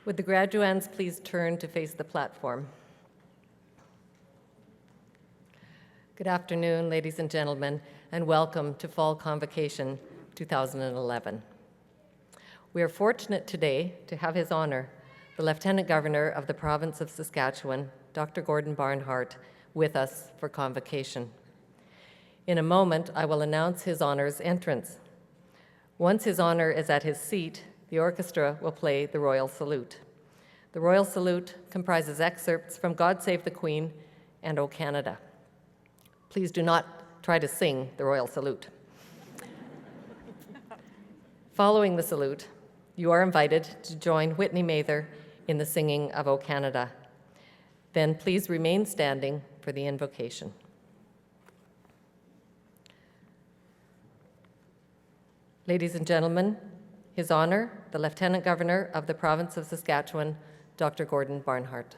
Would the graduands please turn to face the platform? Good afternoon, ladies and gentlemen, and welcome to Fall Convocation 2011. We are fortunate today to have His Honor, the Lieutenant Governor of the Province of Saskatchewan, Dr. Gordon Barnhart, with us for Convocation. In a moment, I will announce His Honor's entrance. Once His Honor is at his seat, the orchestra will play the Royal Salute. The Royal Salute comprises excerpts from God Save the Queen and O Canada. Please do not try to sing the Royal Salute. Following the salute, you are invited to join Whitney Mather in the singing of O Canada. Then please remain standing for the invocation. Ladies and gentlemen, His Honor, the Lieutenant Governor of the Province of Saskatchewan, Dr. Gordon Barnhart.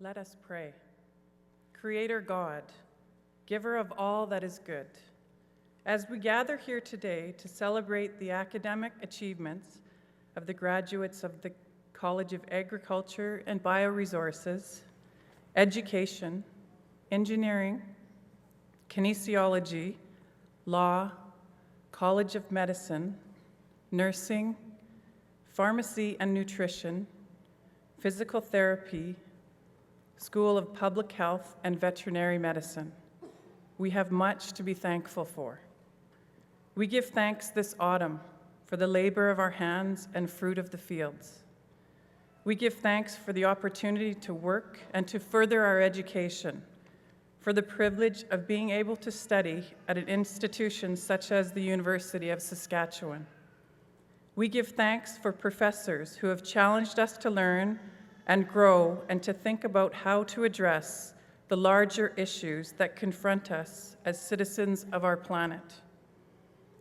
Let us pray. Creator God, giver of all that is good, as we gather here today to celebrate the academic achievements of the graduates of the College of Agriculture and Bioresources, Education, Engineering, Kinesiology, Law, College of Medicine, Nursing, Pharmacy and Nutrition, Physical Therapy, School of Public Health and Veterinary Medicine. We have much to be thankful for. We give thanks this autumn for the labor of our hands and fruit of the fields. We give thanks for the opportunity to work and to further our education, for the privilege of being able to study at an institution such as the University of Saskatchewan. We give thanks for professors who have challenged us to learn and grow and to think about how to address the larger issues that confront us as citizens of our planet.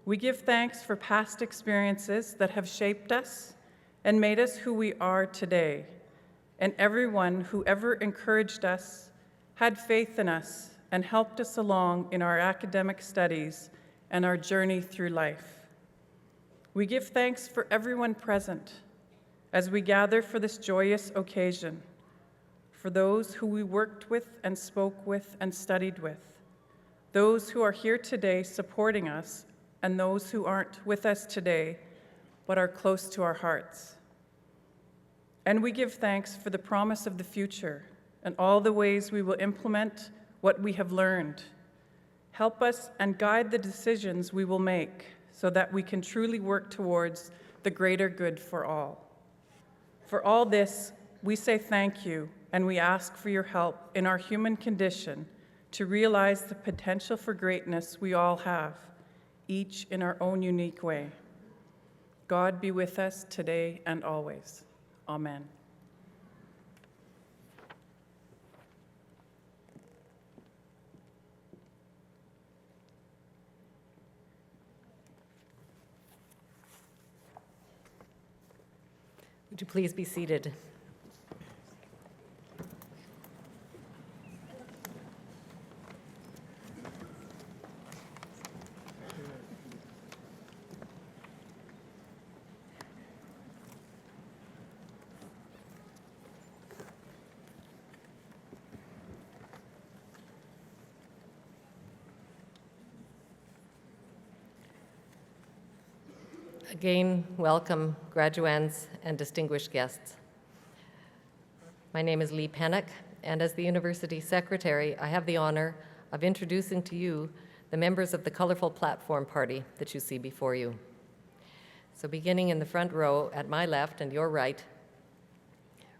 We give thanks for past experiences that have shaped us and made us who we are today, and everyone who ever encouraged us, had faith in us, and helped us along in our academic studies and our journey through life. We give thanks for everyone present as we gather for this joyous occasion, for those who we worked with and spoke with and studied with, those who are here today supporting us, and those who aren't with us today but are close to our hearts. And we give thanks for the promise of the future and all the ways we will implement what we have learned. Help us and guide the decisions we will make so that we can truly work towards the greater good for all. For all this, we say thank you, and we ask for your help in our human condition to realize the potential for greatness we all have, each in our own unique way. God be with us today and always. Amen. Would you please be seated? Again, welcome graduands and distinguished guests. My name is Lee Pennock, and as the University Secretary, I have the honor of introducing to you the members of the colorful platform party that you see before you. So beginning in the front row at my left and your right,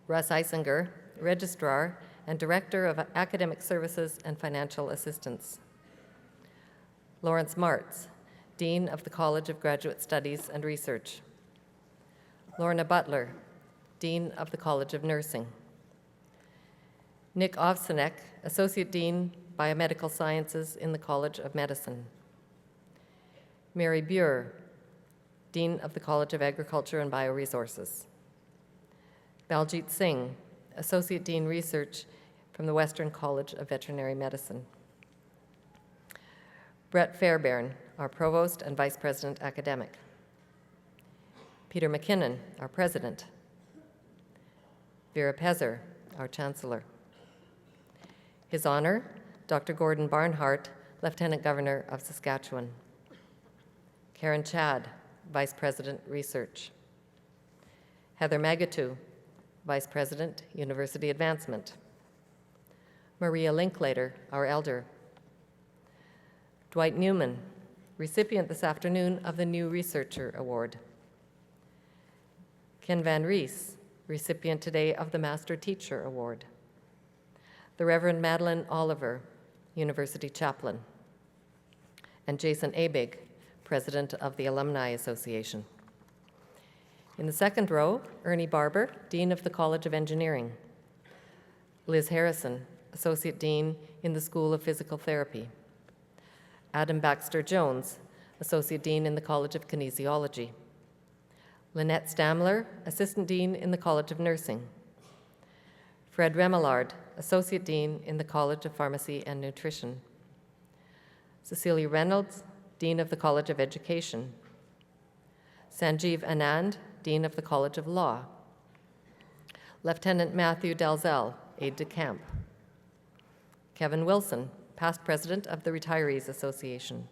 Russ Eisinger, Registrar and Director of Academic Services and Financial Assistance. Lawrence Martz, Dean of the College of Graduate Studies and Research. Lorna Butler, Dean of the College of Nursing. Nick Ovsenek, Associate Dean, Biomedical Sciences in the College of Medicine. Mary Buer, Dean of the College of Agriculture and Bioresources. Baljit Singh, Associate Dean Research from the Western College of Veterinary Medicine. Brett Fairbairn, our Provost and Vice President Academic. Peter McKinnon, our President. Vera Pezer, our Chancellor. His Honor, Dr. Gordon Barnhart, Lieutenant Governor of Saskatchewan. Karen Chad, Vice President Research. Heather Magatu, Vice President, University Advancement. Maria Linklater, our Elder. Dwight Newman, recipient this afternoon of the New Researcher Award. Ken Van Rees, recipient today of the Master Teacher Award. The Reverend Madeline Oliver, University Chaplain. And Jason Abig, President of the Alumni Association. In the second row, Ernie Barber, Dean of the College of Engineering. Liz Harrison, Associate Dean in the School of Physical Therapy. Adam Baxter Jones, Associate Dean in the College of Kinesiology. Lynette Stamler, Assistant Dean in the College of Nursing. Fred Remillard, Associate Dean in the College of Pharmacy and Nutrition. Cecilia Reynolds, Dean of the College of Education. Sanjeev Anand, Dean of the College of Law. Lieutenant Matthew Dalzell, Aide-de-Camp. Kevin Wilson, past president of the Retirees Association.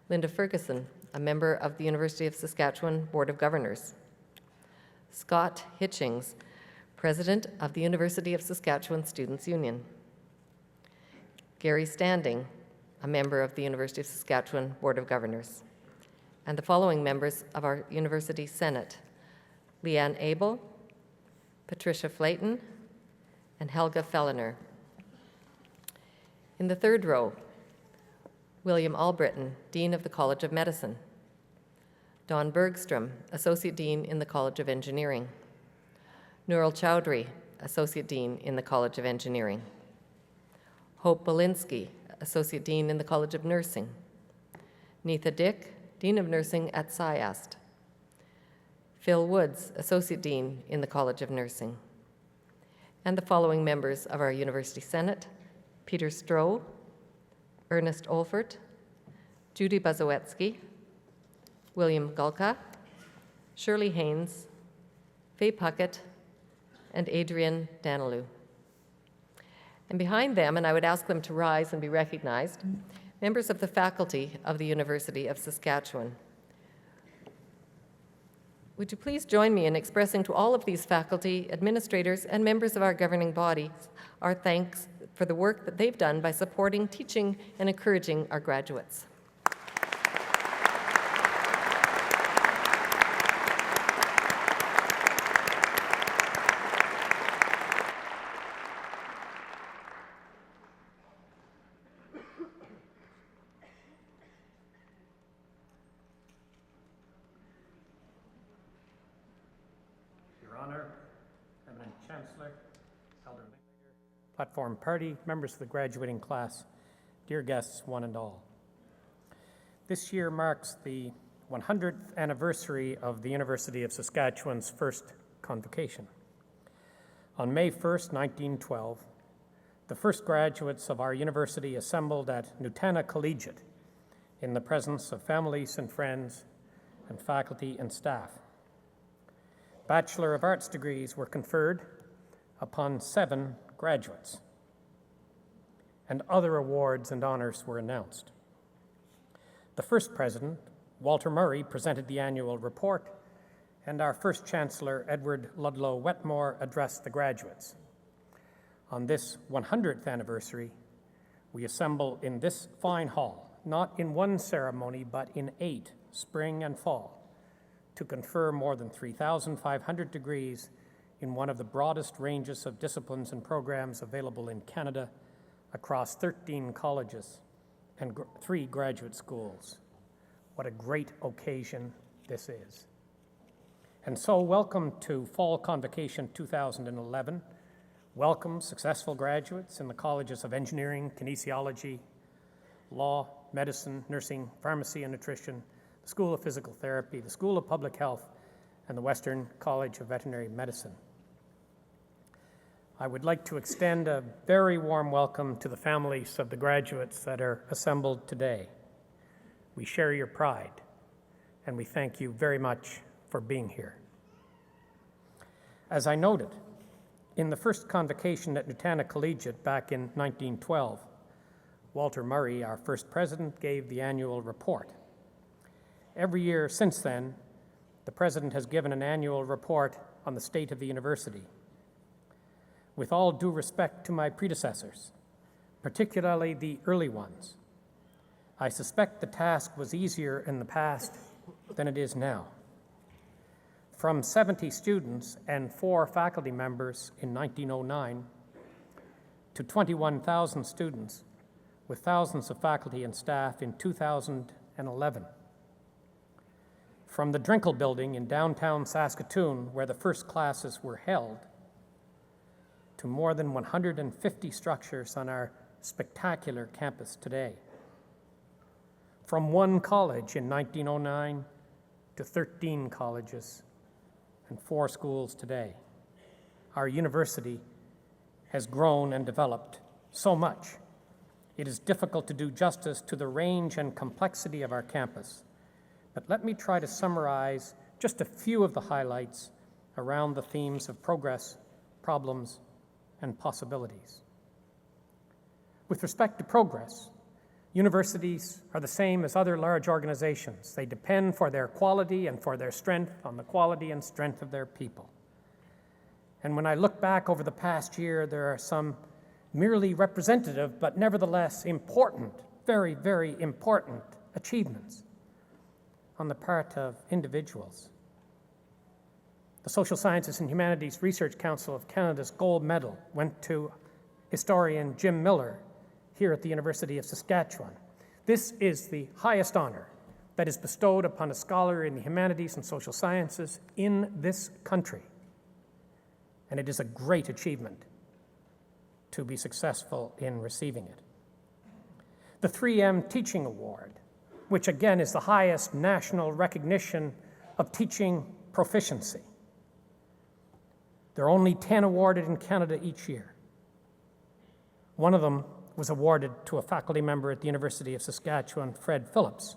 Linda Ferguson, a member of the University of Saskatchewan Board of Governors. Scott Hitchings, president of the University of Saskatchewan Students' Union. Gary Standing, a member of the University of Saskatchewan Board of Governors. And the following members of our University Senate: Leanne Abel, Patricia Flayton, and Helga Fellener. In the third row, William Albritton, Dean of the College of Medicine. Don Bergstrom, Associate Dean in the College of Engineering. Nurul Chowdhury, Associate Dean in the College of Engineering. Hope Belinsky, Associate Dean in the College of Nursing. Neetha Dick, Dean of Nursing at SciAst. Phil Woods, Associate Dean in the College of Nursing. And the following members of our University Senate Peter Stroh, Ernest Olfert, Judy Bazowetsky, William Gulka, Shirley Haynes, Faye Puckett, and Adrian Danilou. And behind them, and I would ask them to rise and be recognized, members of the faculty of the University of Saskatchewan. Would you please join me in expressing to all of these faculty, administrators, and members of our governing bodies our thanks for the work that they've done by supporting, teaching, and encouraging our graduates. Chancellor, Elder Linklater, Platform Party, members of the graduating class, dear guests one and all. This year marks the 100th anniversary of the University of Saskatchewan's first Convocation. On May 1st, 1912, the first graduates of our university assembled at Nutana Collegiate in the presence of families and friends and faculty and staff. Bachelor of Arts degrees were conferred upon 7 graduates, and other awards and honors were announced. The first president, Walter Murray, presented the annual report, and our first chancellor, Edward Ludlow Wetmore, addressed the graduates. On this 100th anniversary, we assemble in this fine hall, not in one ceremony, but in 8, spring and fall, to confer more than 3,500 degrees in one of the broadest ranges of disciplines and programs available in Canada across 13 colleges and 3 graduate schools. What a great occasion this is. And so welcome to Fall Convocation 2011. Welcome successful graduates in the colleges of Engineering, Kinesiology, Law, Medicine, Nursing, Pharmacy and Nutrition, the School of Physical Therapy, the School of Public Health, and the Western College of Veterinary Medicine. I would like to extend a very warm welcome to the families of the graduates that are assembled today. We share your pride, and we thank you very much for being here. As I noted, in the first convocation at Nutana Collegiate back in 1912, Walter Murray, our first president, gave the annual report. Every year since then, the president has given an annual report on the state of the university. With all due respect to my predecessors, particularly the early ones, I suspect the task was easier in the past than it is now. From 70 students and 4 faculty members in 1909 to 21,000 students with thousands of faculty and staff in 2011. From the Drinkle Building in downtown Saskatoon, where the first classes were held, to more than 150 structures on our spectacular campus today. From 1 college in 1909 to 13 colleges and 4 schools today. Our university has grown and developed so much. It is difficult to do justice to the range and complexity of our campus. But let me try to summarize just a few of the highlights around the themes of progress, problems, and possibilities. With respect to progress, universities are the same as other large organizations. They depend for their quality and for their strength on the quality and strength of their people. And when I look back over the past year, there are some merely representative, but nevertheless important, very, very important achievements on the part of individuals. The Social Sciences and Humanities Research Council of Canada's gold medal went to historian Jim Miller here at the University of Saskatchewan. This is the highest honor that is bestowed upon a scholar in the humanities and social sciences in this country. And it is a great achievement to be successful in receiving it. The 3M Teaching Award, which again is the highest national recognition of teaching proficiency. There are only 10 awarded in Canada each year. One of them was awarded to a faculty member at the University of Saskatchewan, Fred Phillips.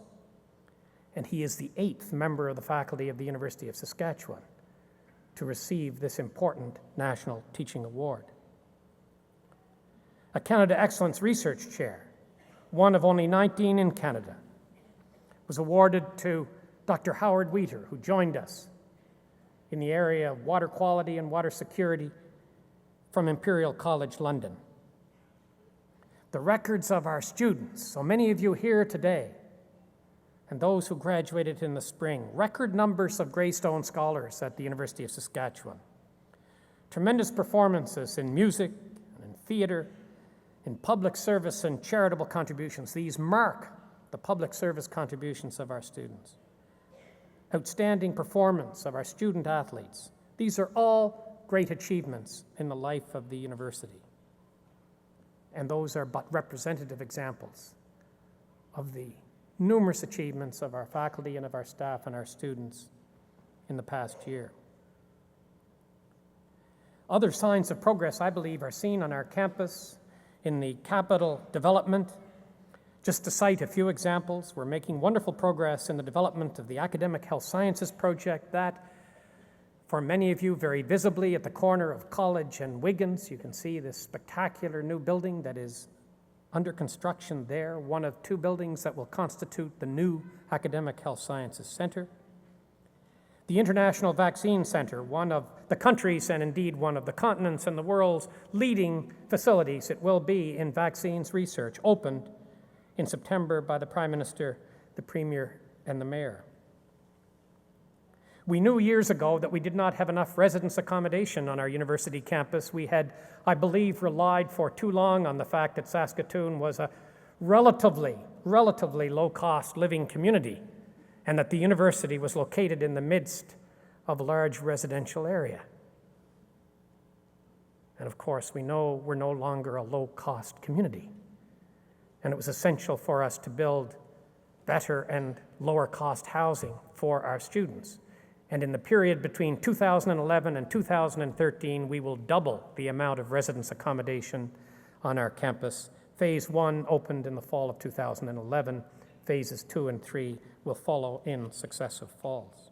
And he is the 8th member of the faculty of the University of Saskatchewan to receive this important National Teaching Award. A Canada Excellence Research Chair, one of only 19 in Canada, was awarded to Dr. Howard Wheater, who joined us in the area of water quality and water security from Imperial College London. The records of our students, so many of you here today, and those who graduated in the spring, record numbers of Greystone Scholars at the University of Saskatchewan. Tremendous performances in music, and in theater, in public service and charitable contributions. These mark the public service contributions of our students. Outstanding performance of our student athletes. These are all great achievements in the life of the university. And those are but representative examples of the numerous achievements of our faculty and of our staff and our students in the past year. Other signs of progress, I believe, are seen on our campus in the capital development. Just to cite a few examples, we're making wonderful progress in the development of the Academic Health Sciences project that, for many of you, very visibly at the corner of College and Wiggins, you can see this spectacular new building that is under construction there, one of 2 buildings that will constitute the new Academic Health Sciences Center. The International Vaccine Center, one of the country's and indeed one of the continent's and the world's leading facilities it will be in vaccines research, opened in September by the Prime Minister, the Premier, and the Mayor. We knew years ago that we did not have enough residence accommodation on our university campus. We had, I believe, relied for too long on the fact that Saskatoon was a relatively low-cost living community and that the university was located in the midst of a large residential area. And of course, we know we're no longer a low-cost community. And it was essential for us to build better and lower-cost housing for our students. And in the period between 2011 and 2013, we will double the amount of residence accommodation on our campus. Phase 1 opened in the fall of 2011. Phases 2 and 3 will follow in successive falls.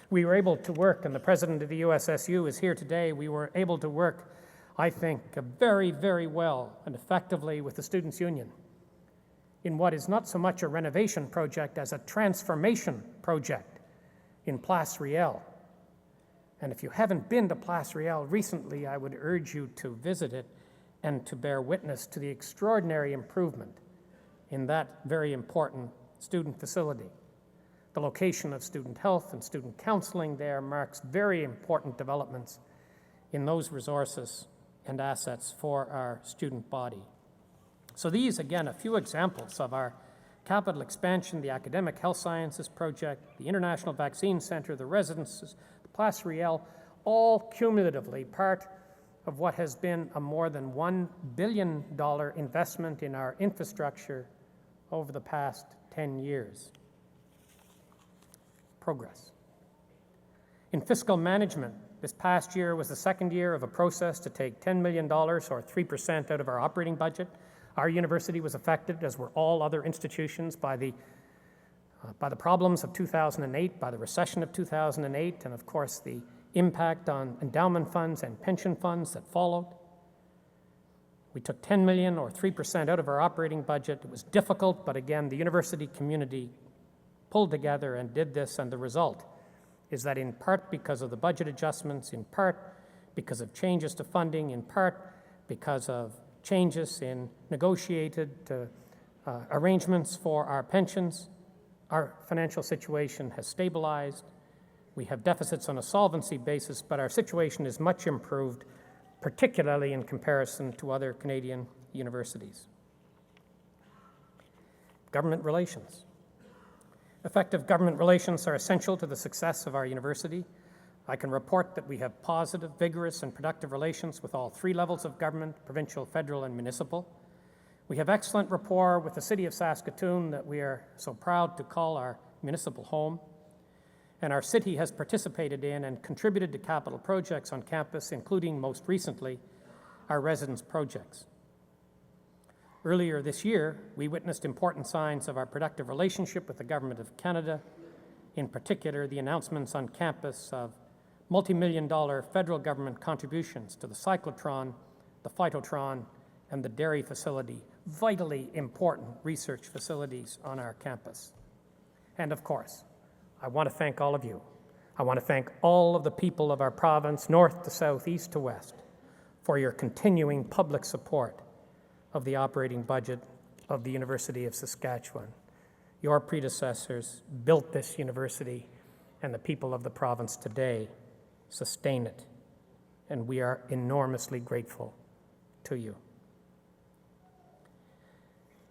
We were able to work, and the president of the USSU is here today, we were able to work, I think, very, very well and effectively with the Students' Union in what is not so much a renovation project as a transformation project in Place Riel. And if you haven't been to Place Riel recently, I would urge you to visit it and to bear witness to the extraordinary improvement in that very important student facility. The location of student health and student counseling there marks very important developments in those resources and assets for our student body. So these, again, a few examples of our capital expansion, the Academic Health Sciences Project, the International Vaccine Center, the residences, the Place Riel, all cumulatively part of what has been a more than $1 billion investment in our infrastructure over the past 10 years. Progress. In fiscal management, this past year was the second year of a process to take $10 million, or 3% out of our operating budget. Our university was affected, as were all other institutions, by the problems of 2008, by the recession of 2008, and of course the impact on endowment funds and pension funds that followed. We took $10 million, or 3%, out of our operating budget. It was difficult, but again, the university community pulled together and did this, and the result is that in part because of the budget adjustments, in part because of changes to funding, in part because of changes in negotiated arrangements for our pensions, our financial situation has stabilized. We have deficits on a solvency basis, but our situation is much improved, particularly in comparison to other Canadian universities. Government relations. Effective government relations are essential to the success of our university. I can report that we have positive, vigorous, and productive relations with all 3 levels of government, provincial, federal, and municipal. We have excellent rapport with the City of Saskatoon that we are so proud to call our municipal home. And our city has participated in and contributed to capital projects on campus, including, most recently, our residence projects. Earlier this year, we witnessed important signs of our productive relationship with the Government of Canada, in particular the announcements on campus of multi-million-dollar federal government contributions to the cyclotron, the phytotron, and the dairy facility, vitally important research facilities on our campus. And of course, I want to thank all of you. I want to thank all of the people of our province, north to south, east to west, for your continuing public support of the operating budget of the University of Saskatchewan. Your predecessors built this university, and the people of the province today sustain it, and we are enormously grateful to you.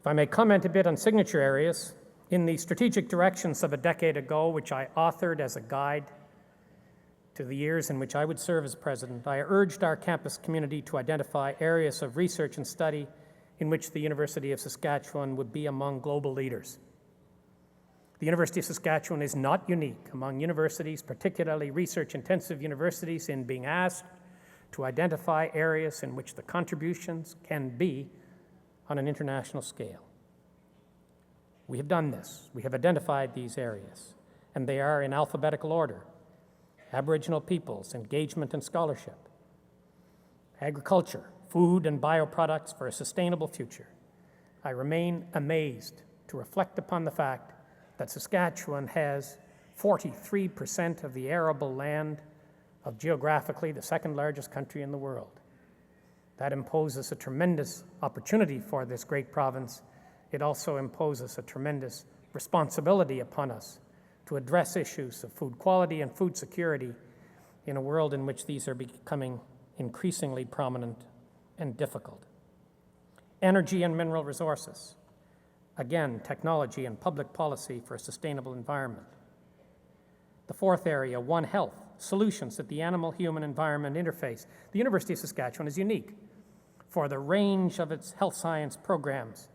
If I may comment a bit on signature areas, in the strategic directions of a decade ago, which I authored as a guide to the years in which I would serve as president, I urged our campus community to identify areas of research and study in which the University of Saskatchewan would be among global leaders. The University of Saskatchewan is not unique among universities, particularly research-intensive universities, in being asked to identify areas in which the contributions can be on an international scale. We have done this. We have identified these areas, and they are in alphabetical order: Aboriginal peoples, engagement and scholarship; agriculture, food and bioproducts for a sustainable future. I remain amazed to reflect upon the fact that Saskatchewan has 43% of the arable land of geographically the second largest country in the world. That imposes a tremendous opportunity for this great province. It also imposes a tremendous responsibility upon us to address issues of food quality and food security in a world in which these are becoming increasingly prominent and difficult. Energy and mineral resources. Again, technology and public policy for a sustainable environment. The fourth area, One Health, solutions at the animal-human environment interface. The University of Saskatchewan is unique for the range of its health science programs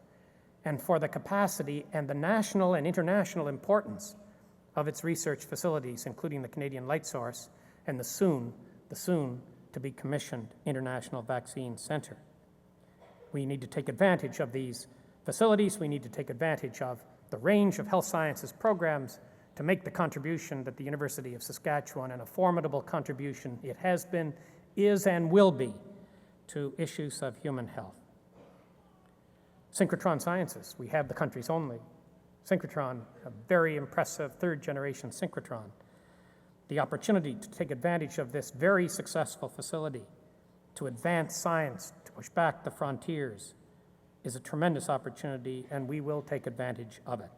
and for the capacity and the national and international importance of its research facilities, including the Canadian Light Source and the soon-to-be commissioned International Vaccine Centre. We need to take advantage of these facilities. We need to take advantage of the range of health sciences programs to make the contribution that the University of Saskatchewan, and a formidable contribution it has been, is, and will be to issues of human health. Synchrotron Sciences, we have the country's only synchrotron, a very impressive third-generation synchrotron. The opportunity to take advantage of this very successful facility to advance science, to push back the frontiers, is a tremendous opportunity, and we will take advantage of it.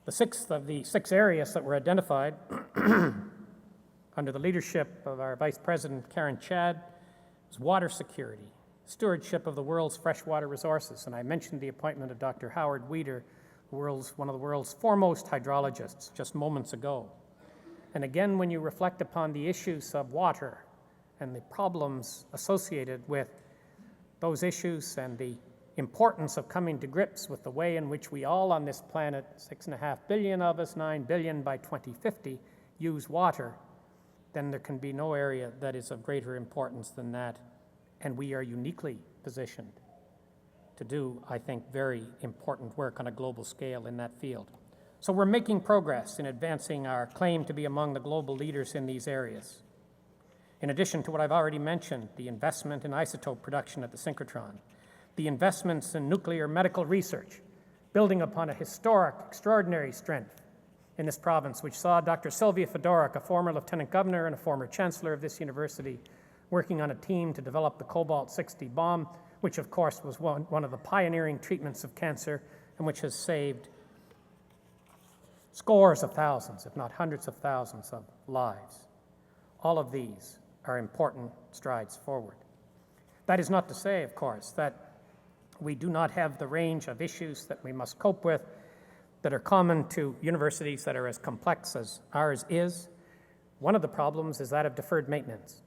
The sixth of the 6 areas that were identified under the leadership of our Vice President, Karen Chad, was water security, stewardship of the world's freshwater resources. And I mentioned the appointment of Dr. Howard Weider, one of the world's foremost hydrologists, just moments ago. And again, when you reflect upon the issues of water and the problems associated with those issues and the importance of coming to grips with the way in which we all on this planet, 6.5 billion of us, 9 billion by 2050, use water, then there can be no area that is of greater importance than that. And we are uniquely positioned to do, I think, very important work on a global scale in that field. So we're making progress in advancing our claim to be among the global leaders in these areas. In addition to what I've already mentioned, the investment in isotope production at the synchrotron, the investments in nuclear medical research, building upon a historic, extraordinary strength in this province, which saw Dr. Sylvia Fedorak, a former lieutenant governor and a former chancellor of this university, working on a team to develop the cobalt-60 bomb, which of course was one of the pioneering treatments of cancer and which has saved scores of thousands, if not hundreds of thousands of lives. All of these are important strides forward. That is not to say, of course, that we do not have the range of issues that we must cope with that are common to universities that are as complex as ours is. One of the problems is that of deferred maintenance.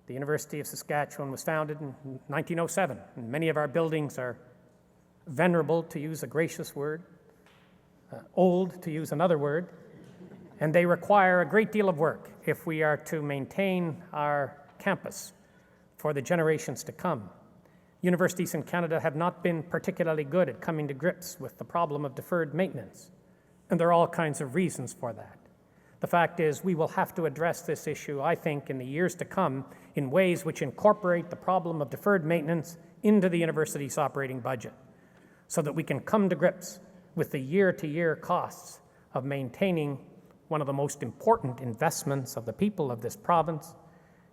The University of Saskatchewan was founded in 1907, and many of our buildings are venerable, to use a gracious word, old, to use another word, and they require a great deal of work if we are to maintain our campus for the generations to come. Universities in Canada have not been particularly good at coming to grips with the problem of deferred maintenance, and there are all kinds of reasons for that. The fact is, we will have to address this issue, I think, in the years to come in ways which incorporate the problem of deferred maintenance into the university's operating budget, so that we can come to grips with the year-to-year costs of maintaining one of the most important investments of the people of this province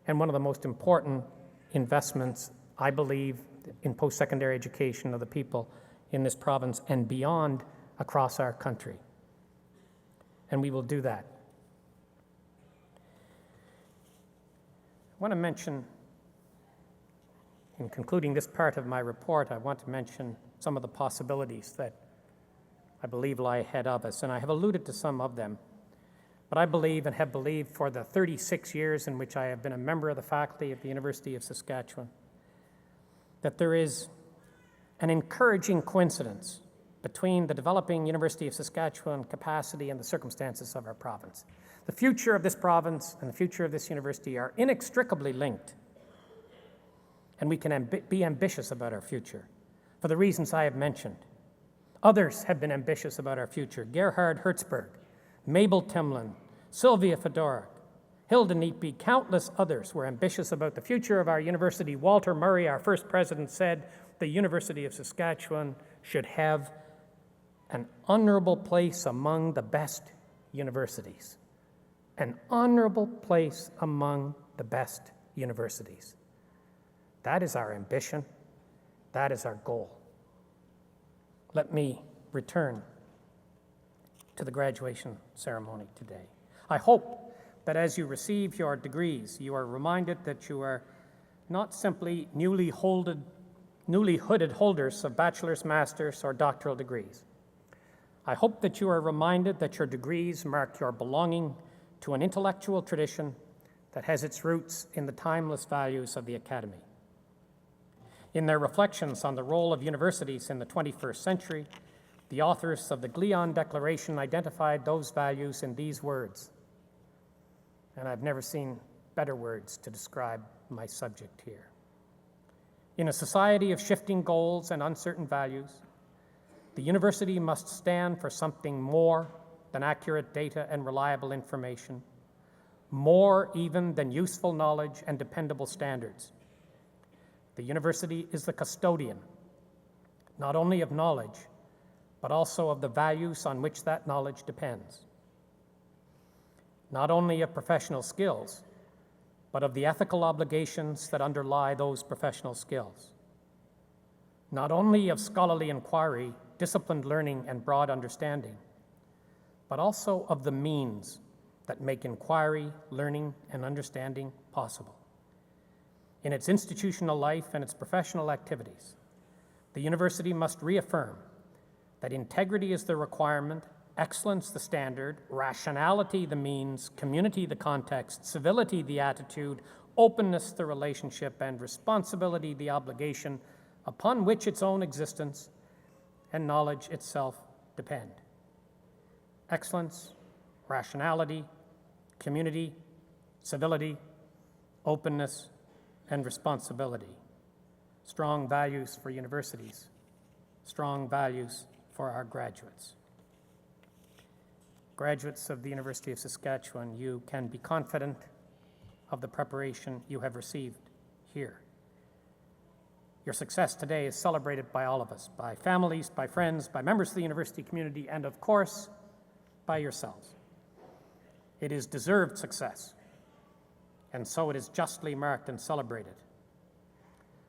and one of the most important investments, I believe, in post-secondary education of the people in this province and beyond across our country. And we will do that. I want to mention, in concluding this part of my report, I want to mention some of the possibilities that I believe lie ahead of us, and I have alluded to some of them. But I believe and have believed for the 36 years in which I have been a member of the faculty at the University of Saskatchewan that there is an encouraging coincidence between the developing University of Saskatchewan capacity and the circumstances of our province. The future of this province and the future of this university are inextricably linked, and we can be ambitious about our future for the reasons I have mentioned. Others have been ambitious about our future. Gerhard Hertzberg, Mabel Timlin, Sylvia Fedorak, Hilda Neatby, countless others were ambitious about the future of our university. Walter Murray, our first president, said the University of Saskatchewan should have an honorable place among the best universities. An honorable place among the best universities. That is our ambition. That is our goal. Let me return to the graduation ceremony today. I hope that as you receive your degrees, you are reminded that you are not simply newly hooded holders of bachelor's, master's, or doctoral degrees. I hope that you are reminded that your degrees mark your belonging to an intellectual tradition that has its roots in the timeless values of the Academy. In their reflections on the role of universities in the 21st century, the authors of the Glion Declaration identified those values in these words, and I've never seen better words to describe my subject here. In a society of shifting goals and uncertain values, the university must stand for something more than accurate data and reliable information, more even than useful knowledge and dependable standards. The university is the custodian, not only of knowledge, but also of the values on which that knowledge depends. Not only of professional skills, but of the ethical obligations that underlie those professional skills. Not only of scholarly inquiry, disciplined learning, and broad understanding, but also of the means that make inquiry, learning, and understanding possible. In its institutional life and its professional activities, the university must reaffirm that integrity is the requirement, excellence the standard, rationality the means, community the context, civility the attitude, openness the relationship, and responsibility the obligation upon which its own existence and knowledge itself depend. Excellence, rationality, community, civility, openness, and responsibility. Strong values for universities, strong values for our graduates. Graduates of the University of Saskatchewan, you can be confident of the preparation you have received here. Your success today is celebrated by all of us, by families, by friends, by members of the university community, and of course, by yourselves. It is deserved success, and so it is justly marked and celebrated.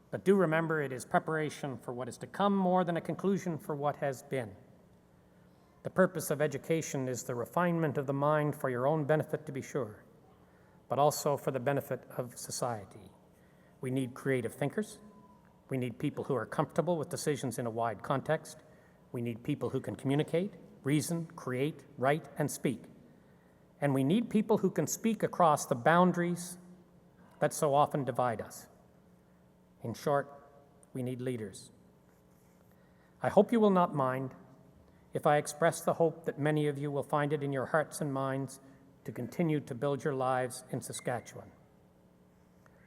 But do remember, it is preparation for what is to come more than a conclusion for what has been. The purpose of education is the refinement of the mind for your own benefit, to be sure, but also for the benefit of society. We need creative thinkers. We need people who are comfortable with decisions in a wide context. We need people who can communicate, reason, create, write, and speak. And we need people who can speak across the boundaries that so often divide us. In short, we need leaders. I hope you will not mind if I express the hope that many of you will find it in your hearts and minds to continue to build your lives in Saskatchewan.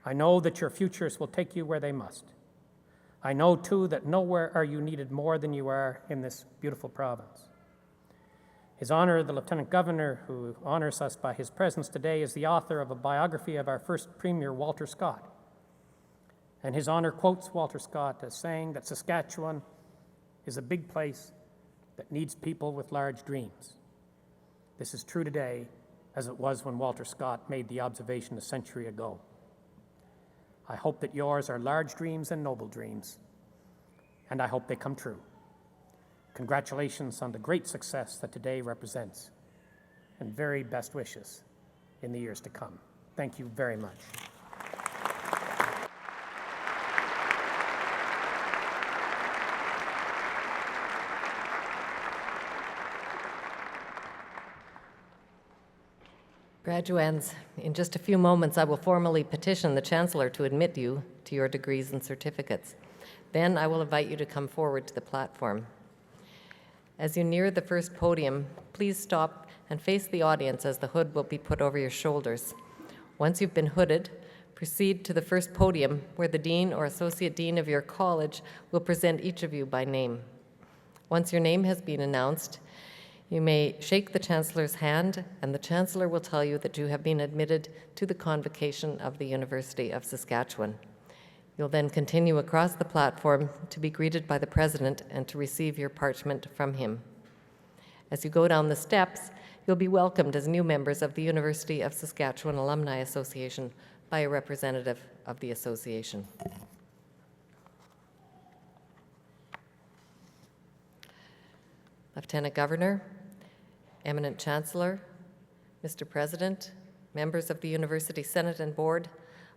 I know that your futures will take you where they must. I know, too, that nowhere are you needed more than you are in this beautiful province. His Honor, the Lieutenant Governor, who honors us by his presence today, is the author of a biography of our first Premier, Walter Scott. And His Honor quotes Walter Scott as saying that Saskatchewan is a big place that needs people with large dreams. This is true today, as it was when Walter Scott made the observation a century ago. I hope that yours are large dreams and noble dreams, and I hope they come true. Congratulations on the great success that today represents, and very best wishes in the years to come. Thank you very much. Graduands, in just a few moments, I will formally petition the Chancellor to admit you to your degrees and certificates. Then I will invite you to come forward to the platform. As you near the first podium, please stop and face the audience as the hood will be put over your shoulders. Once you've been hooded, proceed to the first podium where the Dean or Associate Dean of your college will present each of you by name. Once your name has been announced, you may shake the Chancellor's hand, and the Chancellor will tell you that you have been admitted to the Convocation of the University of Saskatchewan. You'll then continue across the platform to be greeted by the President and to receive your parchment from him. As you go down the steps, you'll be welcomed as new members of the University of Saskatchewan Alumni Association by a representative of the association. Lieutenant Governor, Eminent Chancellor, Mr. President, members of the University Senate and Board,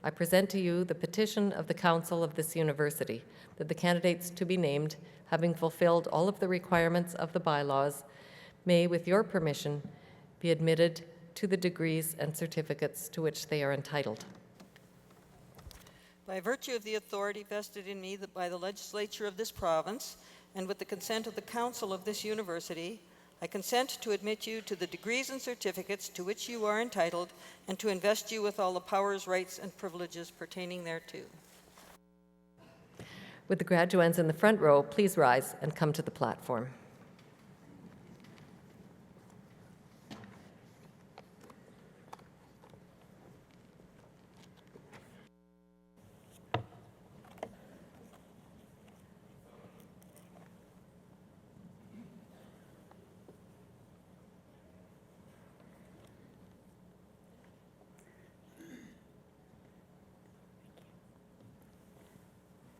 I present to you the petition of the Council of this university that the candidates to be named, having fulfilled all of the requirements of the bylaws, may, with your permission, be admitted to the degrees and certificates to which they are entitled. By virtue of the authority vested in me by the legislature of this province, and with the consent of the Council of this university, I consent to admit you to the degrees and certificates to which you are entitled, and to invest you with all the powers, rights, and privileges pertaining thereto. Would the graduands in the front row please rise and come to the platform?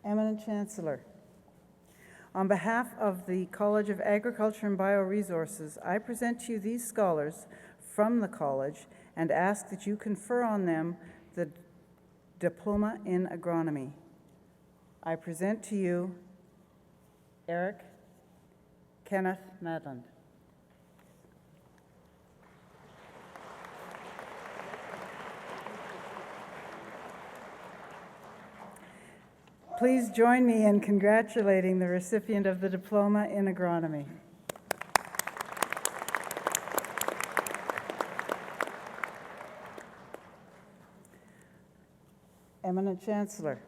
Eminent Chancellor, on behalf of the College of Agriculture and Bioresources, I present to you these scholars from the college and ask that you confer on them the Diploma in Agronomy. I present to you Eric Kenneth Madland. Please join me in congratulating the recipient of the Diploma in Agronomy. Eminent Chancellor,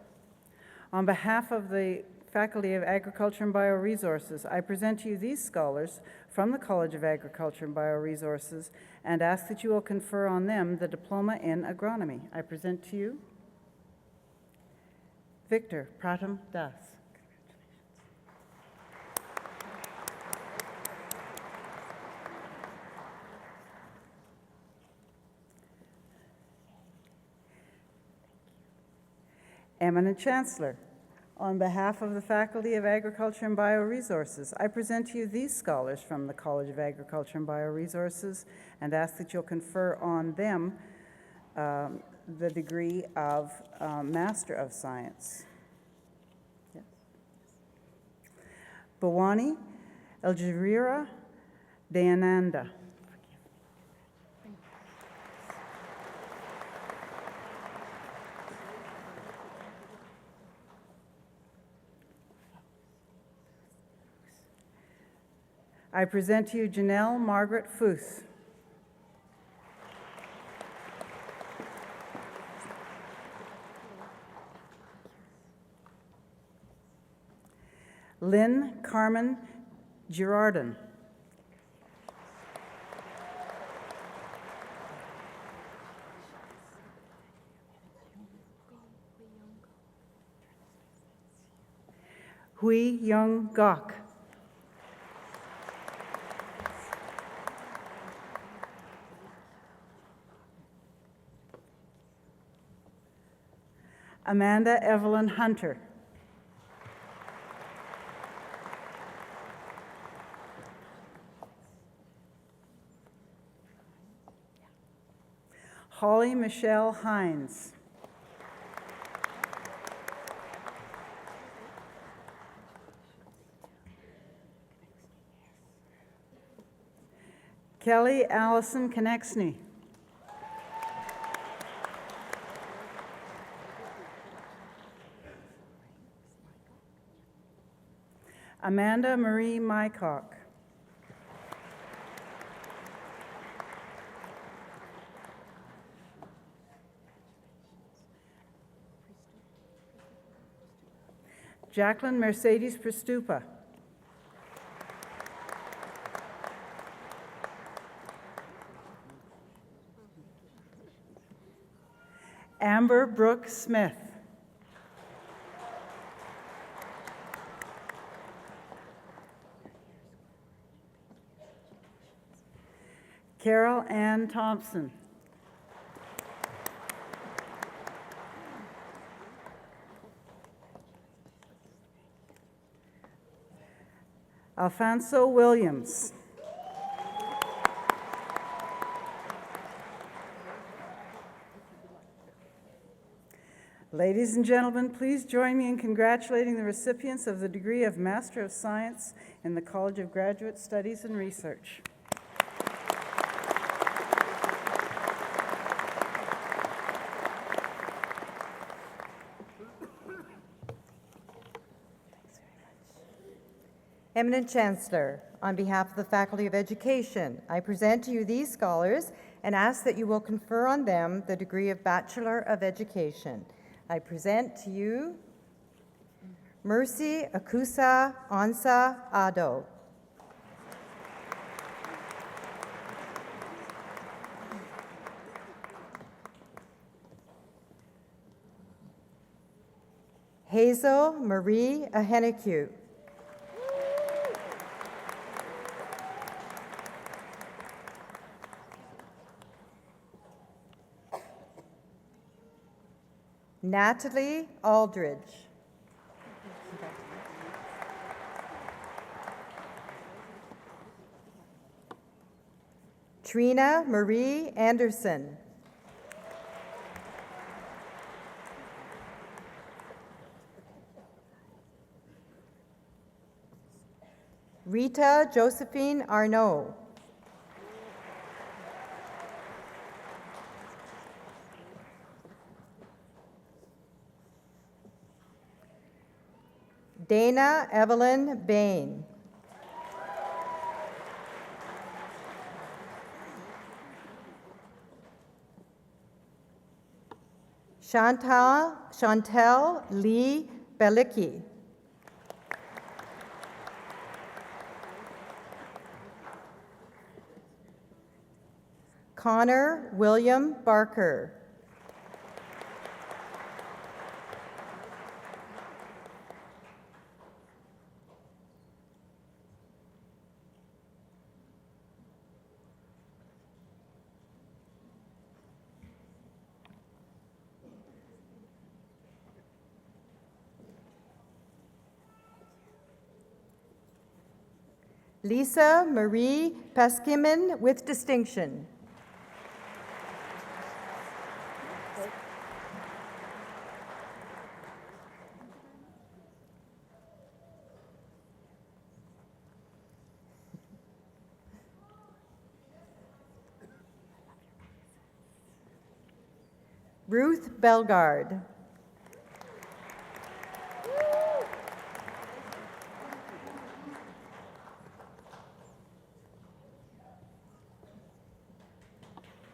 on behalf of the Faculty of Agriculture and Bioresources, I present to you these scholars from the College of Agriculture and Bioresources and ask that you will confer on them the Diploma in Agronomy. I present to you Victor Pratham Das. Eminent Chancellor, on behalf of the Faculty of Agriculture and Bioresources, I present to you these scholars from the College of Agriculture and Bioresources and ask that you'll confer on them the degree of Master of Science. Yes. Bhawani Eljarira Dayananda. I present to you Janelle Margaret Foose. Lynn Carmen Girardin. Hui Young Gok. Amanda Evelyn Hunter. Holly Michelle Hines. Kelly Allison Konexny. Amanda Marie Mycock. Jacqueline Mercedes Pristupa. Amber Brooke Smith. Carol Ann Thompson. Alfonso Williams. Ladies and gentlemen, please join me in congratulating the recipients of the degree of Master of Science in the College of Graduate Studies and Research. Eminent Chancellor, on behalf of the Faculty of Education, I present to you these scholars and ask that you will confer on them the degree of Bachelor of Education. I present to you Mercy Akusa Ansa Ado. Hazel Marie Ahenecu. Natalie Aldridge. Trina Marie Anderson. Rita Josephine Arnaud. Dana Evelyn Bain. Chantel Lee Belicki. Connor William Barker. Lisa Marie Paskimin with distinction. Ruth Belgard.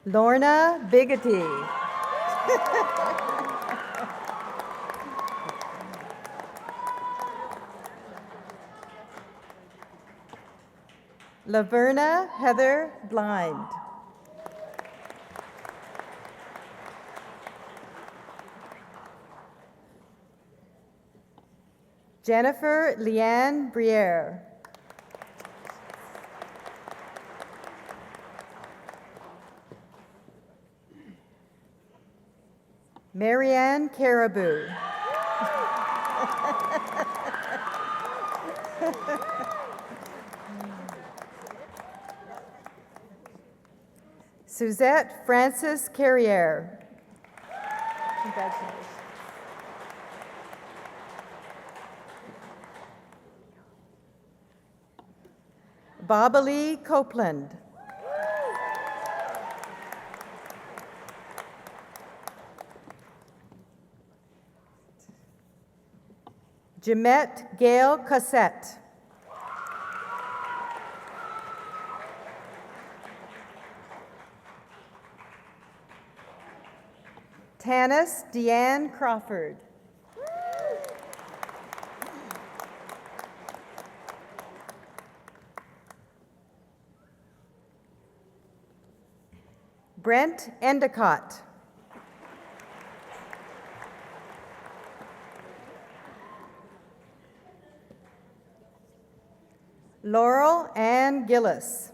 Lorna Bigety. Laverna Heather Blind. Jennifer Leanne Briere. Marianne Caribou. Suzette Frances Carriere. Congratulations. Bobalee Copeland. Jamette Gail Cassette. Tanis Deanne Crawford. Brent Endicott. Laurel Ann Gillis.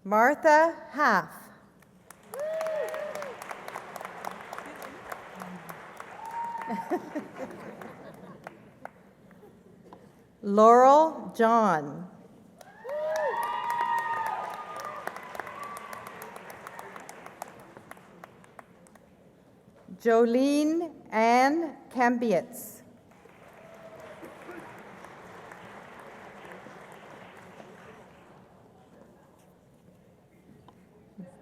Martha Half. Laurel John. Jolene Ann Cambietz.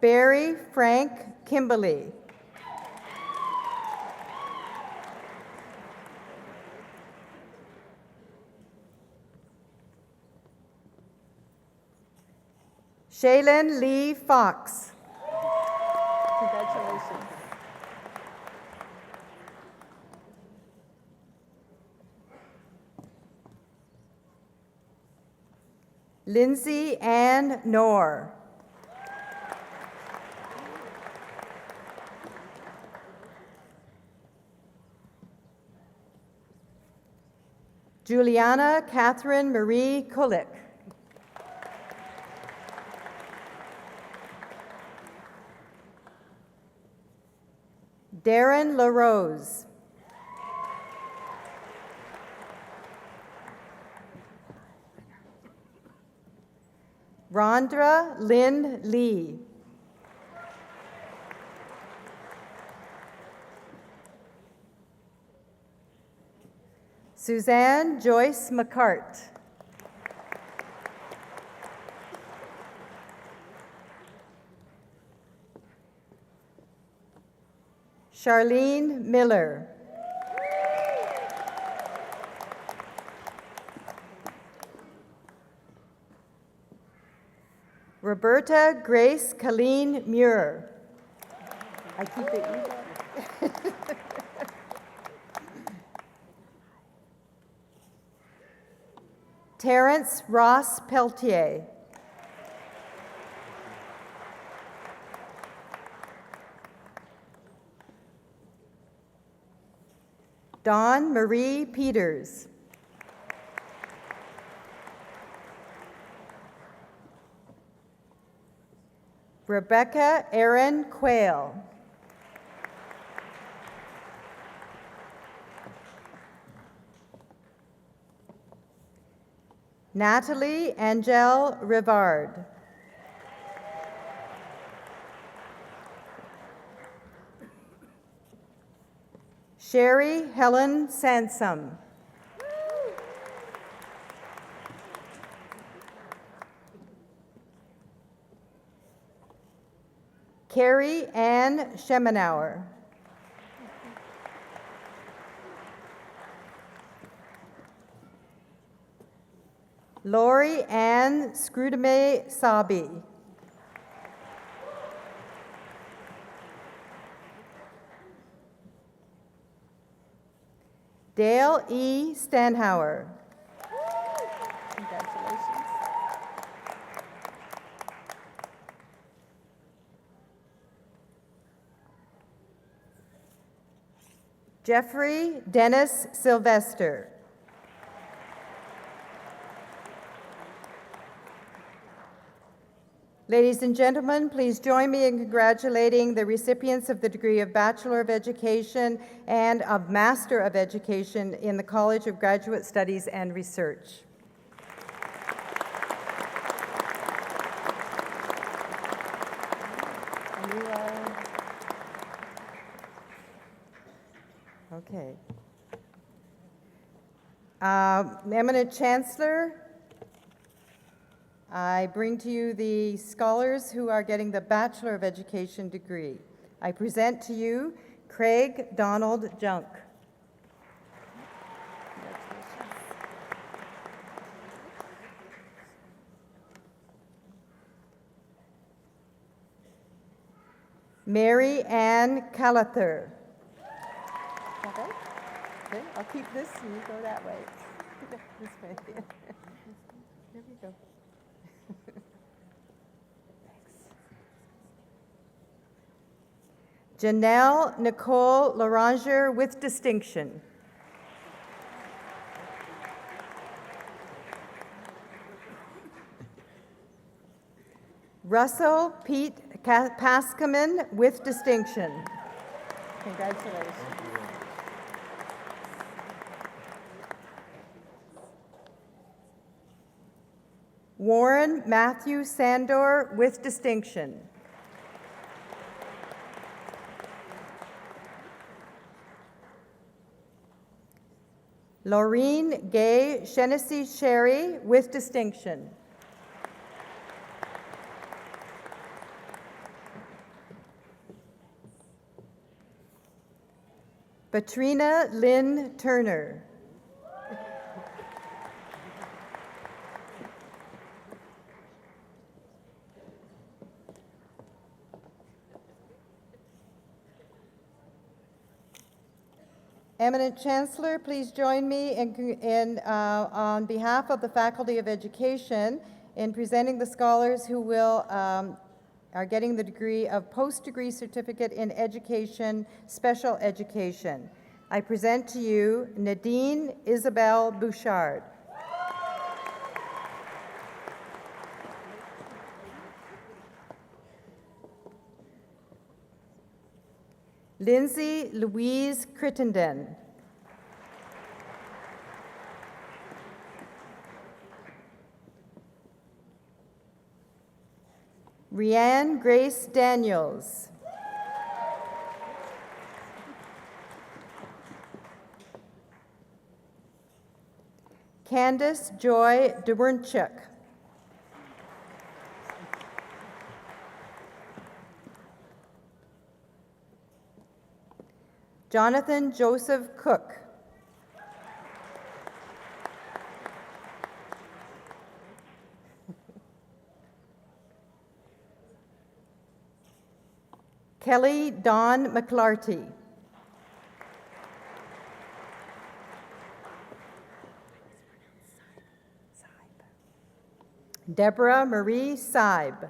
Barry Frank Kimberly. Shaylin Lee Fox. Congratulations. Lindsay Ann Knorr. Juliana Catherine Marie Kulik. Darren LaRose. Rondra Lynn Lee. Suzanne Joyce McCart. Charlene Miller. Roberta Grace Colleen Muir. I keep it. Terrence Ross Peltier. Dawn Marie Peters. Rebecca Erin Quayle. Natalie Angel Rivard. Sherry Helen Sansom. Carrie Ann Schemenauer. Lori Ann Scrutame Sabi. Dale E. Stanhauer. Congratulations. Jeffrey Dennis Sylvester. Ladies and gentlemen, please join me in congratulating the recipients of the degree of Bachelor of Education and of Master of Education in the College of Graduate Studies and Research. And you are... Okay. Eminent Chancellor, I bring to you the scholars who are getting the Bachelor of Education degree. I present to you Craig Donald Junk. Mary Ann Calather. Okay. Okay, I'll keep this and you go that way. This way. Here we go. Janelle Nicole Loranger with distinction. Russell Pete Paskaman with distinction. Congratulations. Warren Matthew Sandor with distinction. Laureen Gay Shenessy Sherry with distinction. Patrina Lynn Turner. Eminent Chancellor, please join me on behalf of the Faculty of Education in presenting the scholars who are getting the degree of Post-Degree Certificate in Education, Special Education. I present to you Nadine Isabel Bouchard. Lindsay Louise Crittenden. Rianne Grace Daniels. Candace Joy DeWernchuk. Jonathan Joseph Cook. Kelly Dawn McClarty. Deborah Marie Seib.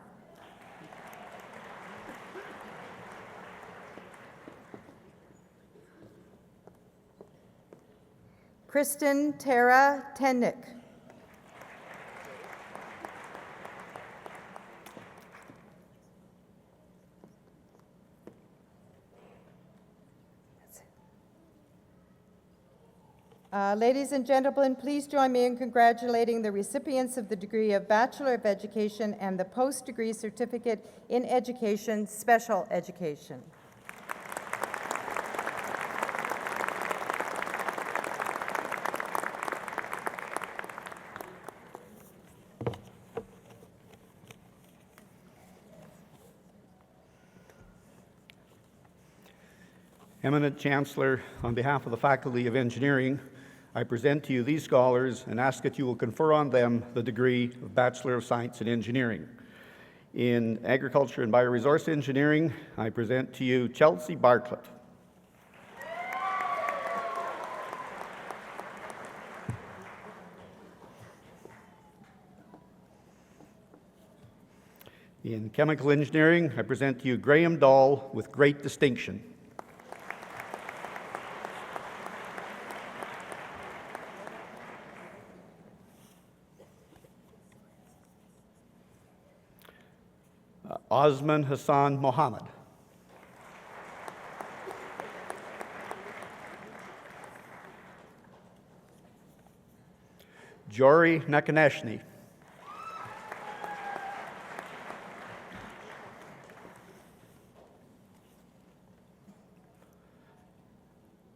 Kristen Tara Tennick. Ladies and gentlemen, please join me in congratulating the recipients of the degree of Bachelor of Education and the Post-Degree Certificate in Education, Special Education. Eminent Chancellor, on behalf of the Faculty of Engineering, I present to you these scholars and ask that you will confer on them the degree of Bachelor of Science in Engineering. In Agriculture and Bioresource Engineering, I present to you Chelsea Bartlett. In Chemical Engineering, I present to you Graham Dahl with great distinction. Osman Hassan Mohammed. Jory Nakaneshny.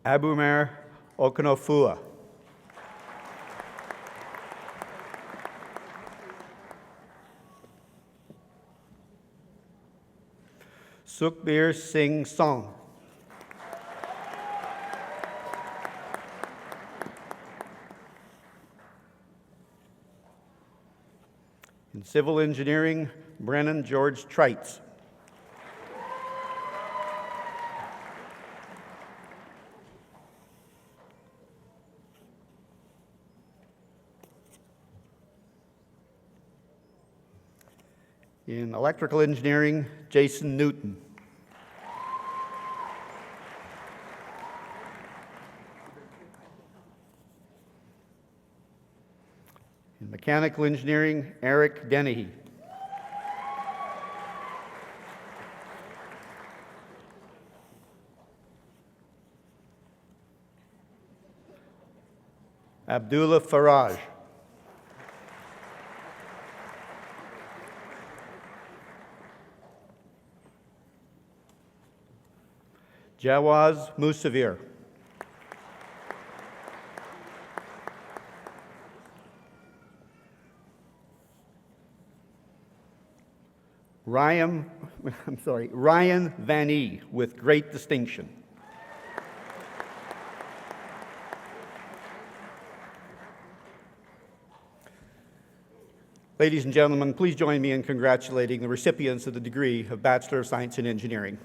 Abumer Okonofua. Sukhbir Singh Song. In Civil Engineering, Brennan George Treitz. In Electrical Engineering, Jason Newton. In Mechanical Engineering, Eric Dennehy. Abdullah Faraj. Jawaz Musavir. Ryan Van E. with great distinction. Ladies and gentlemen, please join me in congratulating the recipients of the degree of Bachelor of Science in Engineering.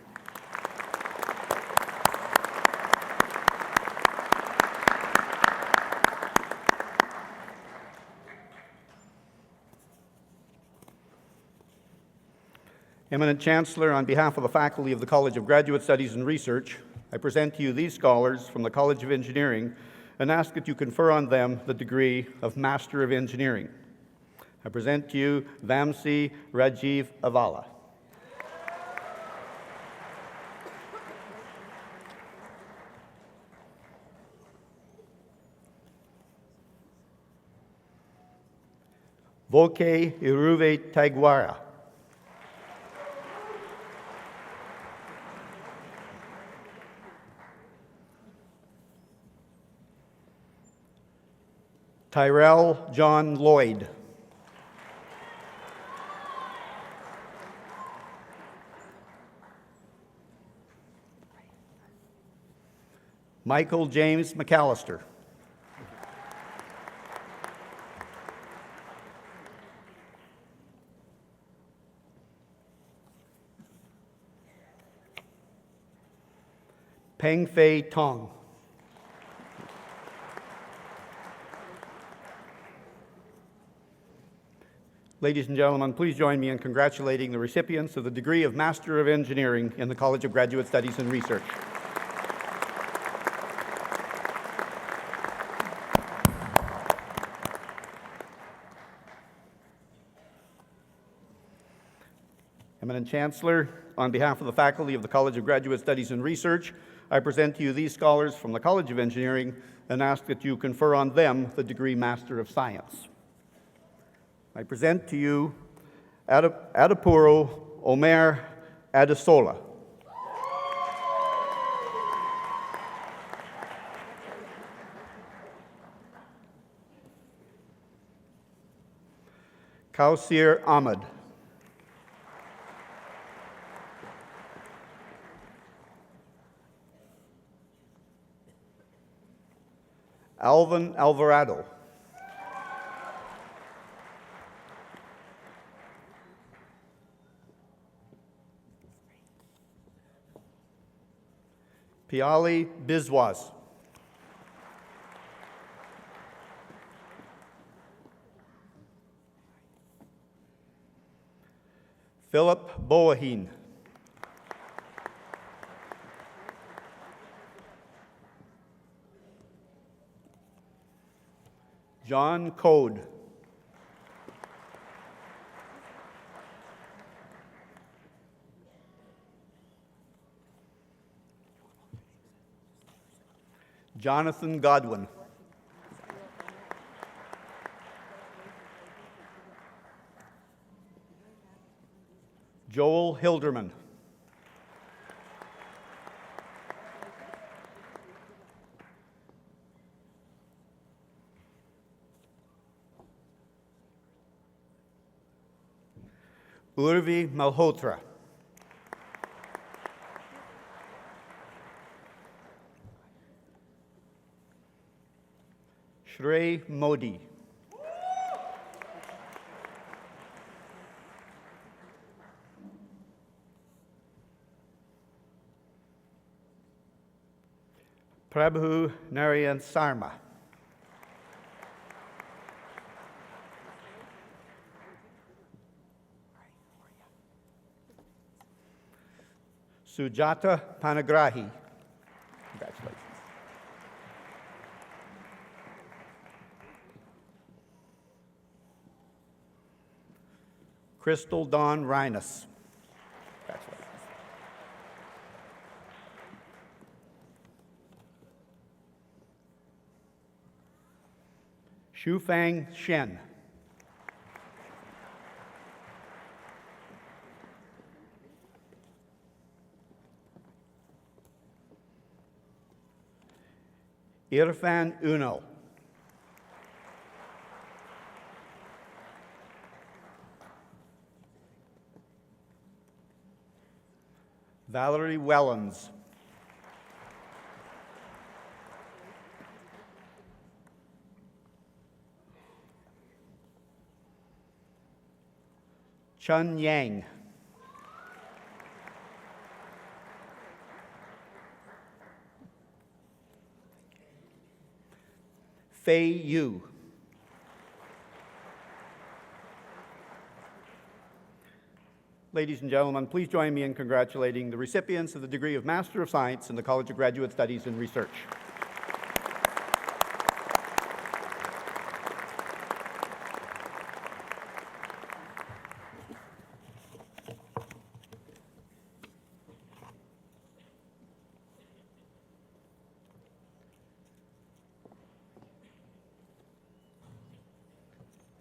Eminent Chancellor, on behalf of the faculty of the College of Graduate Studies and Research, I present to you these scholars from the College of Engineering and ask that you confer on them the degree of Master of Engineering. I present to you Vamsi Rajiv Avala. Voke Iruve Taigwara. Tyrell John Lloyd. Michael James McAllister. Peng Fei Tong. Ladies and gentlemen, please join me in congratulating the recipients of the degree of Master of Engineering in the College of Graduate Studies and Research. Eminent Chancellor, on behalf of the faculty of the College of Graduate Studies and Research, I present to you these scholars from the College of Engineering and ask that you confer on them the degree Master of Science. I present to you Adapuro Omer Adesola. Kausir Ahmed. Alvin Alvarado. Piali Biswas. Philip Boahin. John Code. Jonathan Godwin. Joel Hilderman. Urvi Malhotra. Shrey Modi. Prabhu Narayan Sarma. Sujata Panagrahi. Congratulations. Crystal Dawn Rhinus. Congratulations. Shufang Shen. Irfan Uno. Valerie Wellens. Chun Yang. Fei Yu. Ladies and gentlemen, please join me in congratulating the recipients of the degree of Master of Science in the College of Graduate Studies and Research.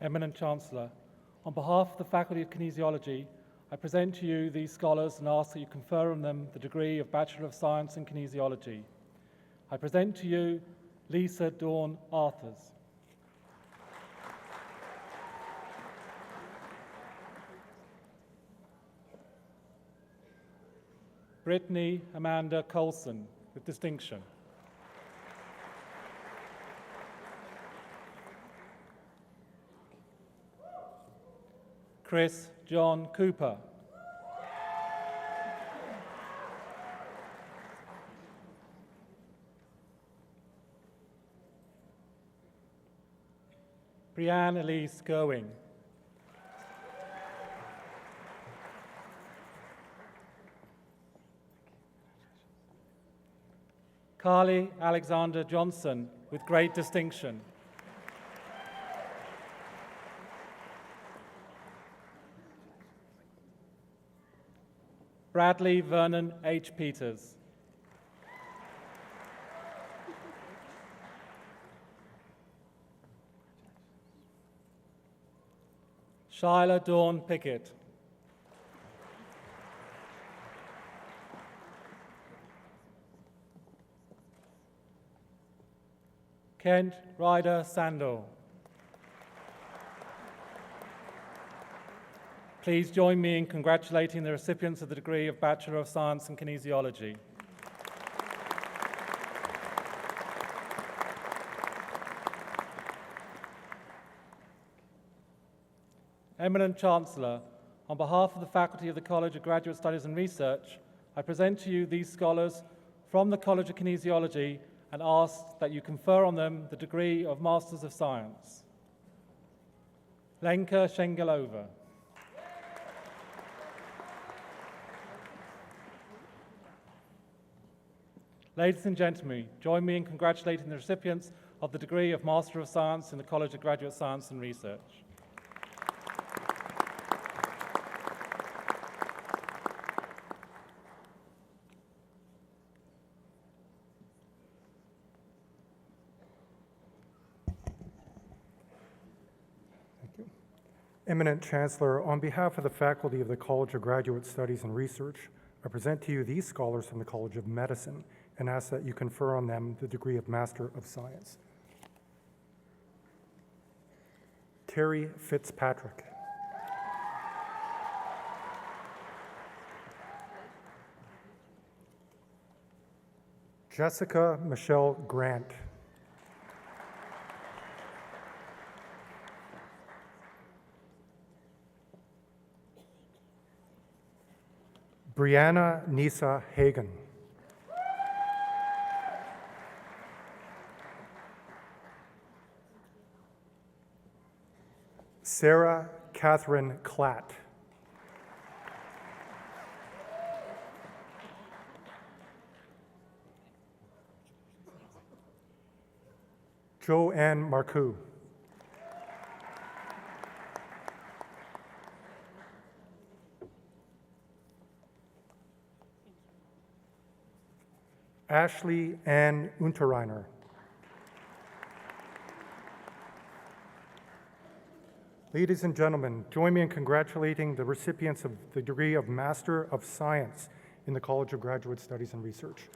Eminent Chancellor, on behalf of the Faculty of Kinesiology, I present to you these scholars and ask that you confer on them the degree of Bachelor of Science in Kinesiology. I present to you Lisa Dawn Arthurs. Brittany Amanda Colson, with distinction. Chris John Cooper. Brianne Elise Going. Carly Alexander Johnson, with great distinction. Bradley Vernon H. Peters. Shyla Dawn Pickett. Kent Ryder Sandor. Please join me in congratulating the recipients of the degree of Bachelor of Science in Kinesiology. Eminent Chancellor, on behalf of the faculty of the College of Graduate Studies and Research, I present to you these scholars from the College of Kinesiology and ask that you confer on them the degree of Masters of Science. Lenka Shengelova. Ladies and gentlemen, join me in congratulating the recipients of the degree of Master of Science in the College of Graduate Science and Research. Eminent Chancellor, on behalf of the faculty of the College of Graduate Studies and Research, I present to you these scholars from the College of Medicine and ask that you confer on them the degree of Master of Science. Terry Fitzpatrick. Jessica Michelle Grant. Brianna Nisa Hagan. Sarah Catherine Klatt. Joanne Marcoux. Ashley Ann Unterreiner. Ladies and gentlemen, join me in congratulating the recipients of the degree of Master of Science in the College of Graduate Studies and Research.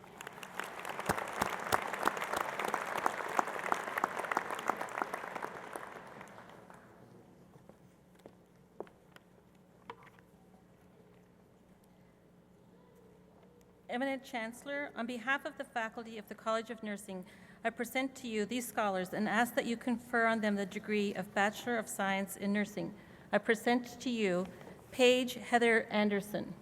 Eminent Chancellor, on behalf of the faculty of the College of Nursing, I present to you these scholars and ask that you confer on them the degree of Bachelor of Science in Nursing. I present to you Paige Heather Anderson.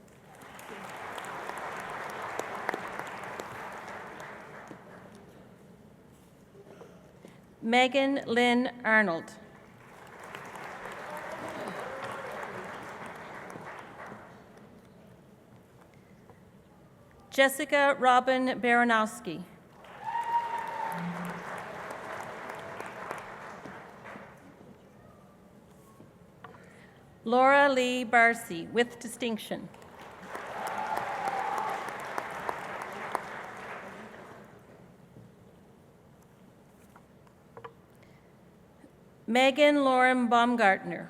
Megan Lynn Arnold. Jessica Robin Baranowski. Laura Lee Barcy, with distinction. Megan Lauren Baumgartner.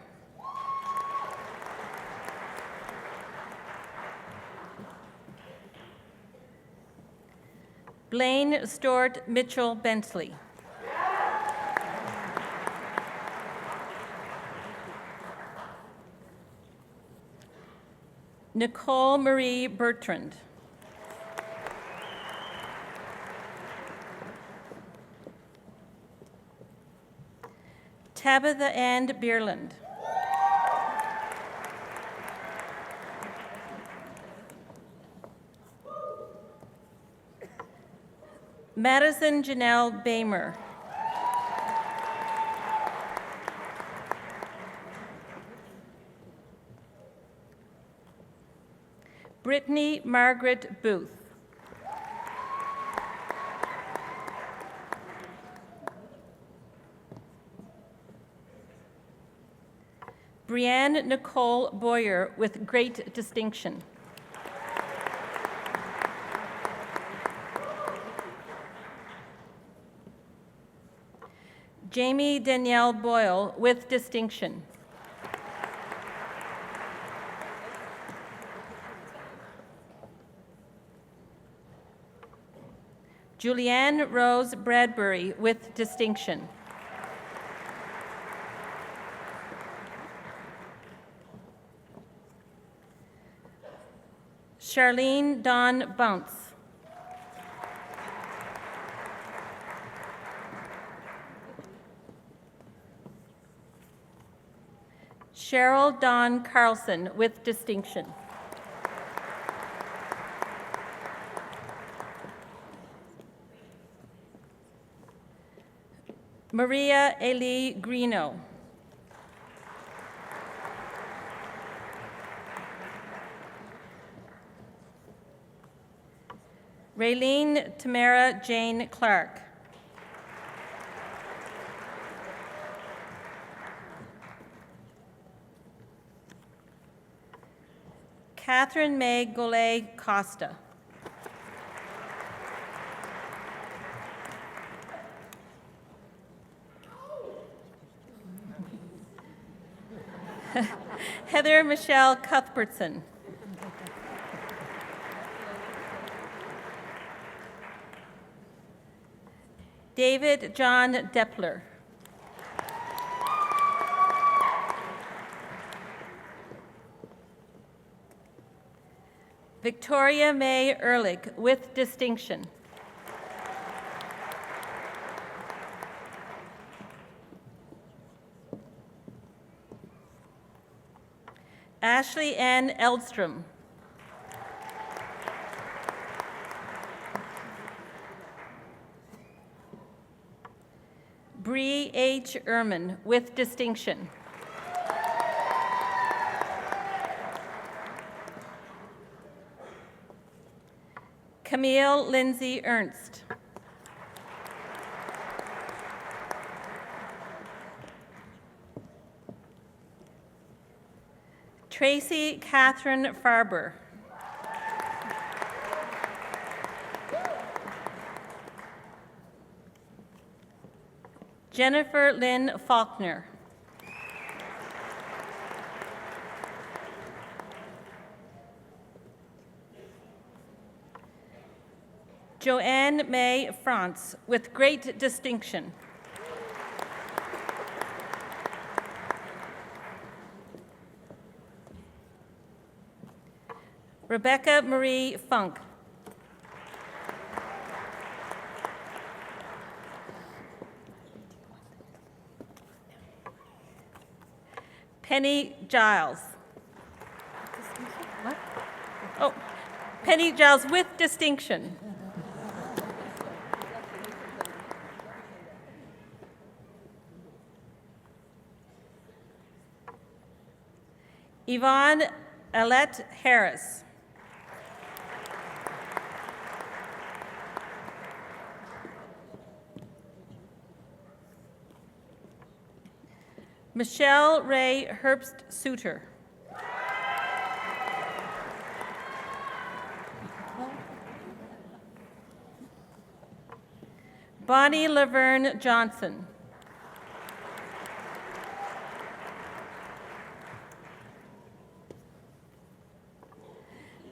Blaine Stewart Mitchell Bentley. Nicole Marie Bertrand. Tabitha Ann Bierland. Madison Janelle Bamer. Brittany Margaret Booth. Brianne Nicole Boyer, with great distinction. Jamie Danielle Boyle, with distinction. Julianne Rose Bradbury, with distinction. Charlene Dawn Bounce. Cheryl Dawn Carlson with distinction. Maria Elie Greeno. Raylene Tamara Jane Clark. Catherine May Golay Costa. Heather Michelle Cuthbertson. David John Depler. Victoria May Ehrlich with distinction. Ashley Ann Eldstrom. Bree H. Ehrman with distinction. Camille Lindsay Ernst. Tracy Catherine Farber. Jennifer Lynn Faulkner. Joanne May France with great distinction. Rebecca Marie Funk. Penny Giles. What? Oh, Penny Giles with distinction. Yvonne Alette Harris. Michelle Ray Herbst Suter. Bonnie Laverne Johnson.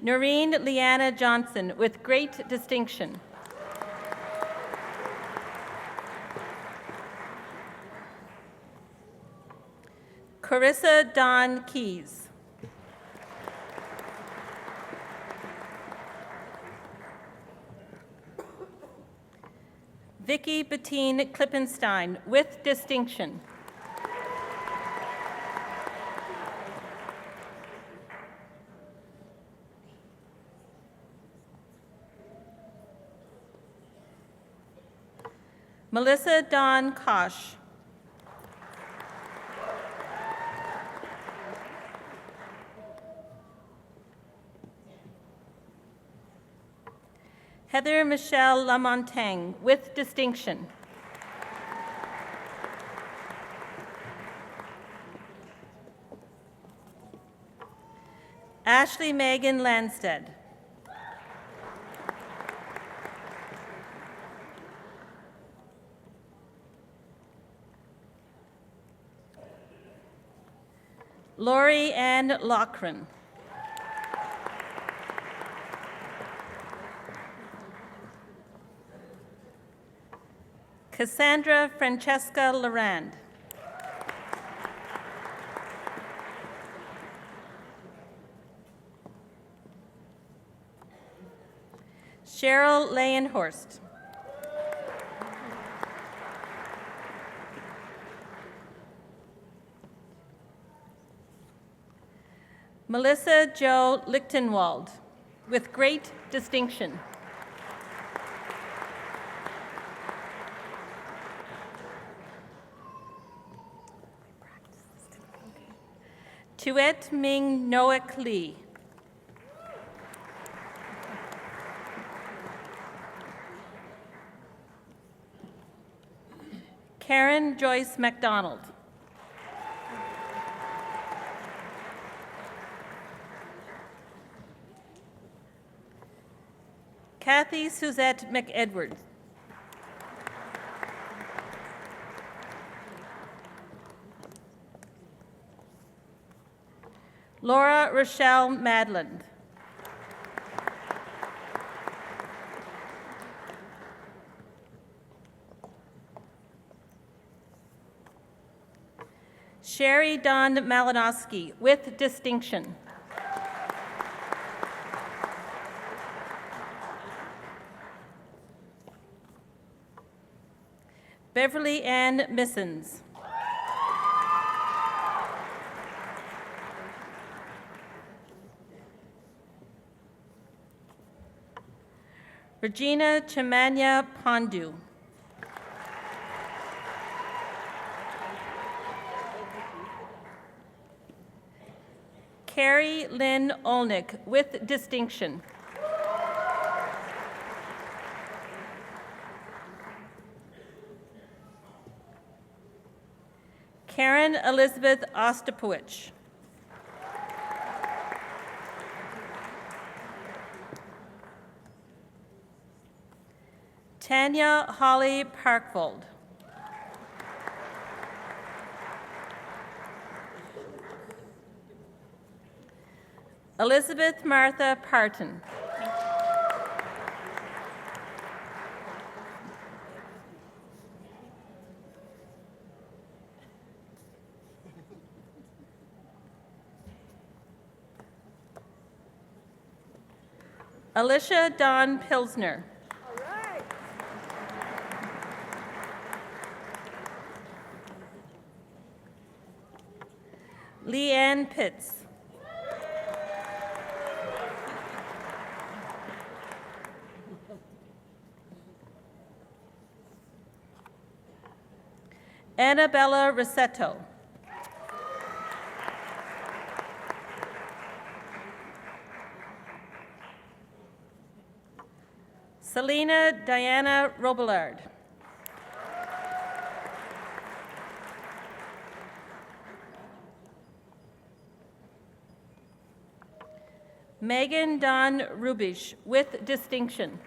Noreen Leanna Johnson with great distinction. Carissa Dawn Keys. Vicki Bettine Klippenstein with distinction. Melissa Dawn Kosh. Heather Michelle Lamontagne with distinction. Ashley Megan Landstead. Lori Ann Loughran. Cassandra Francesca Larand. Cheryl Leyenhorst. Melissa Jo Lichtenwald, with great distinction. Tuet Ming Noak Lee. Karen Joyce MacDonald. Kathy Suzette McEdwards. Laura Rochelle Madland. Sherry Don Malinowski, with distinction. Beverly Ann Missons. Regina Chimanya Pondu. Carrie Lynn Olnick, with distinction. Karen Elizabeth Ostapowicz. Tanya Holly Parkvold. Elizabeth Martha Parton. Alicia Dawn Pilsner. Leanne Pitts. Annabella Rossetto. Selena Diana Robillard. Megan Dawn Rubish, with distinction.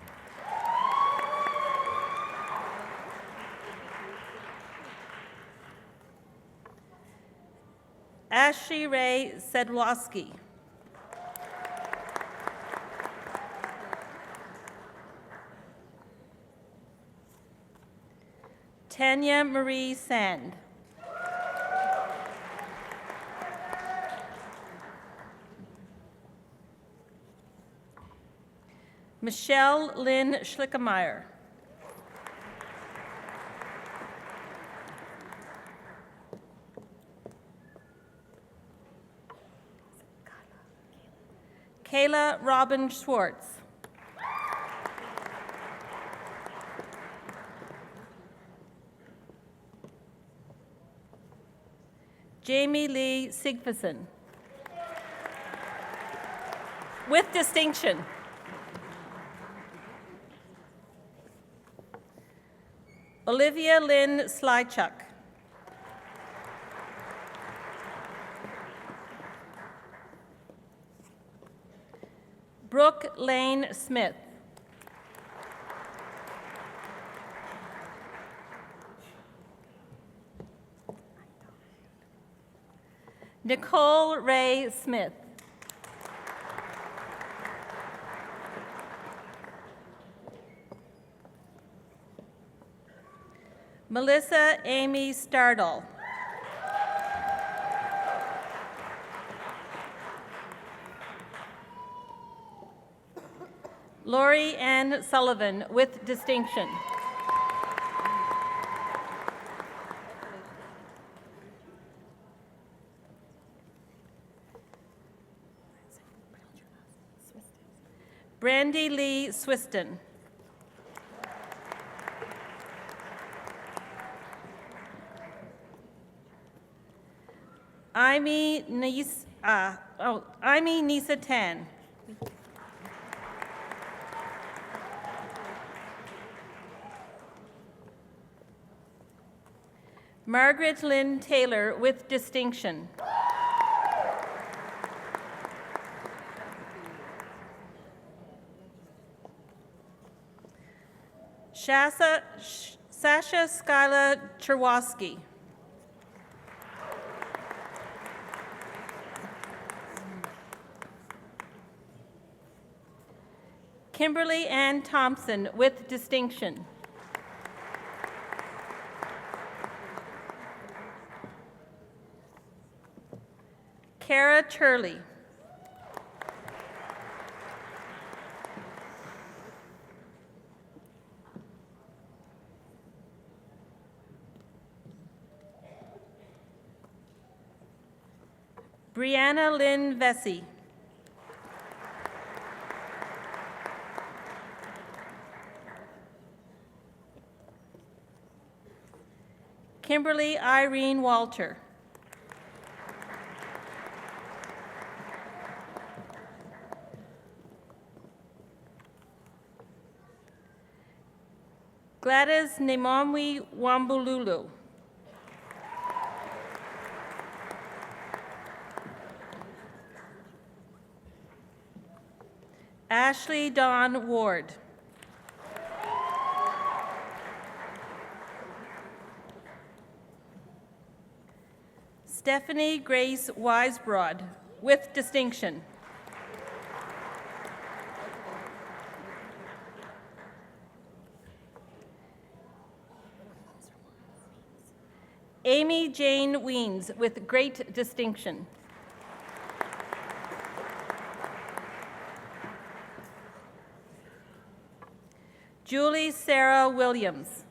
Ashley Ray Sedlowski. Tanya Marie Sand. Michelle Lynn Schlickemeyer. Kayla Robin Schwartz. Jamie Lee Sigfusson. With distinction. Olivia Lynn Slychuk. Brooke Lane Smith. Nicole Ray Smith. Melissa Amy Stardall. Lori Ann Sullivan, with distinction. Wendy Lee Swiston. Aimee Nisa Tan. Margaret Lynn Taylor with distinction. Sasha Skyla Cherwosky. Kimberly Ann Thompson with distinction. Kara Turley. Brianna Lynn Vesey. Kimberly Irene Walter. Gladys Nemomwi Wambululu. Ashley Dawn Ward. Stephanie Grace Wisebroad with distinction. Amy Jane Weens with great distinction. Julie Sarah Williams.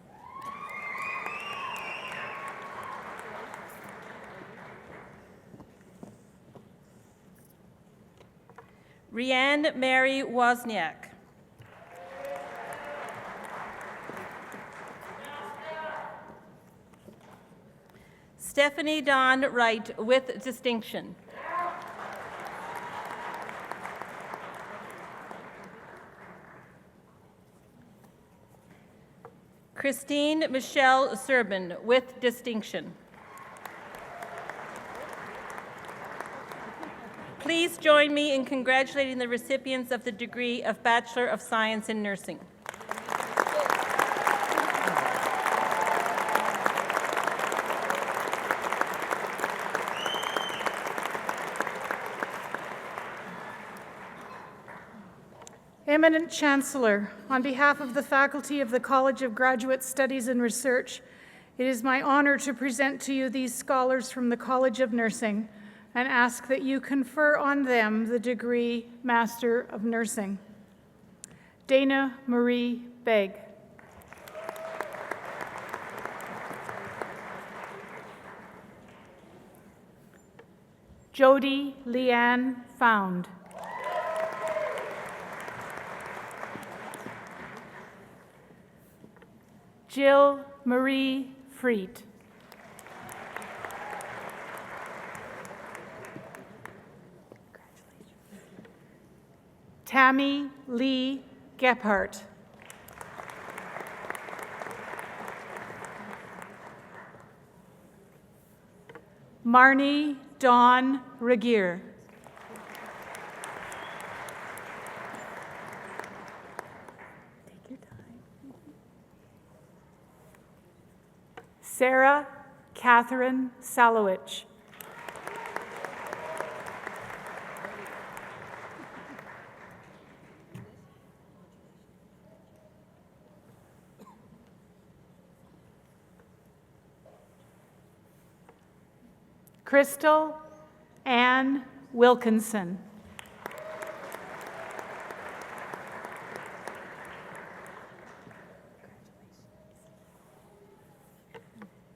Rianne Mary Wozniak. Stephanie Dawn Wright with distinction. Christine Michelle Serban with distinction. Please join me in congratulating the recipients of the degree of Bachelor of Science in Nursing. Eminent Chancellor, on behalf of the faculty of the College of Graduate Studies and Research, it is my honor to present to you these scholars from the College of Nursing and ask that you confer on them the degree Master of Nursing. Dana Marie Begg. Jody Leanne Found. Jill Marie Freet. Tammy Lee Gephardt. Marnie Dawn Regier. Sarah Catherine Salowich. Crystal Ann Wilkinson.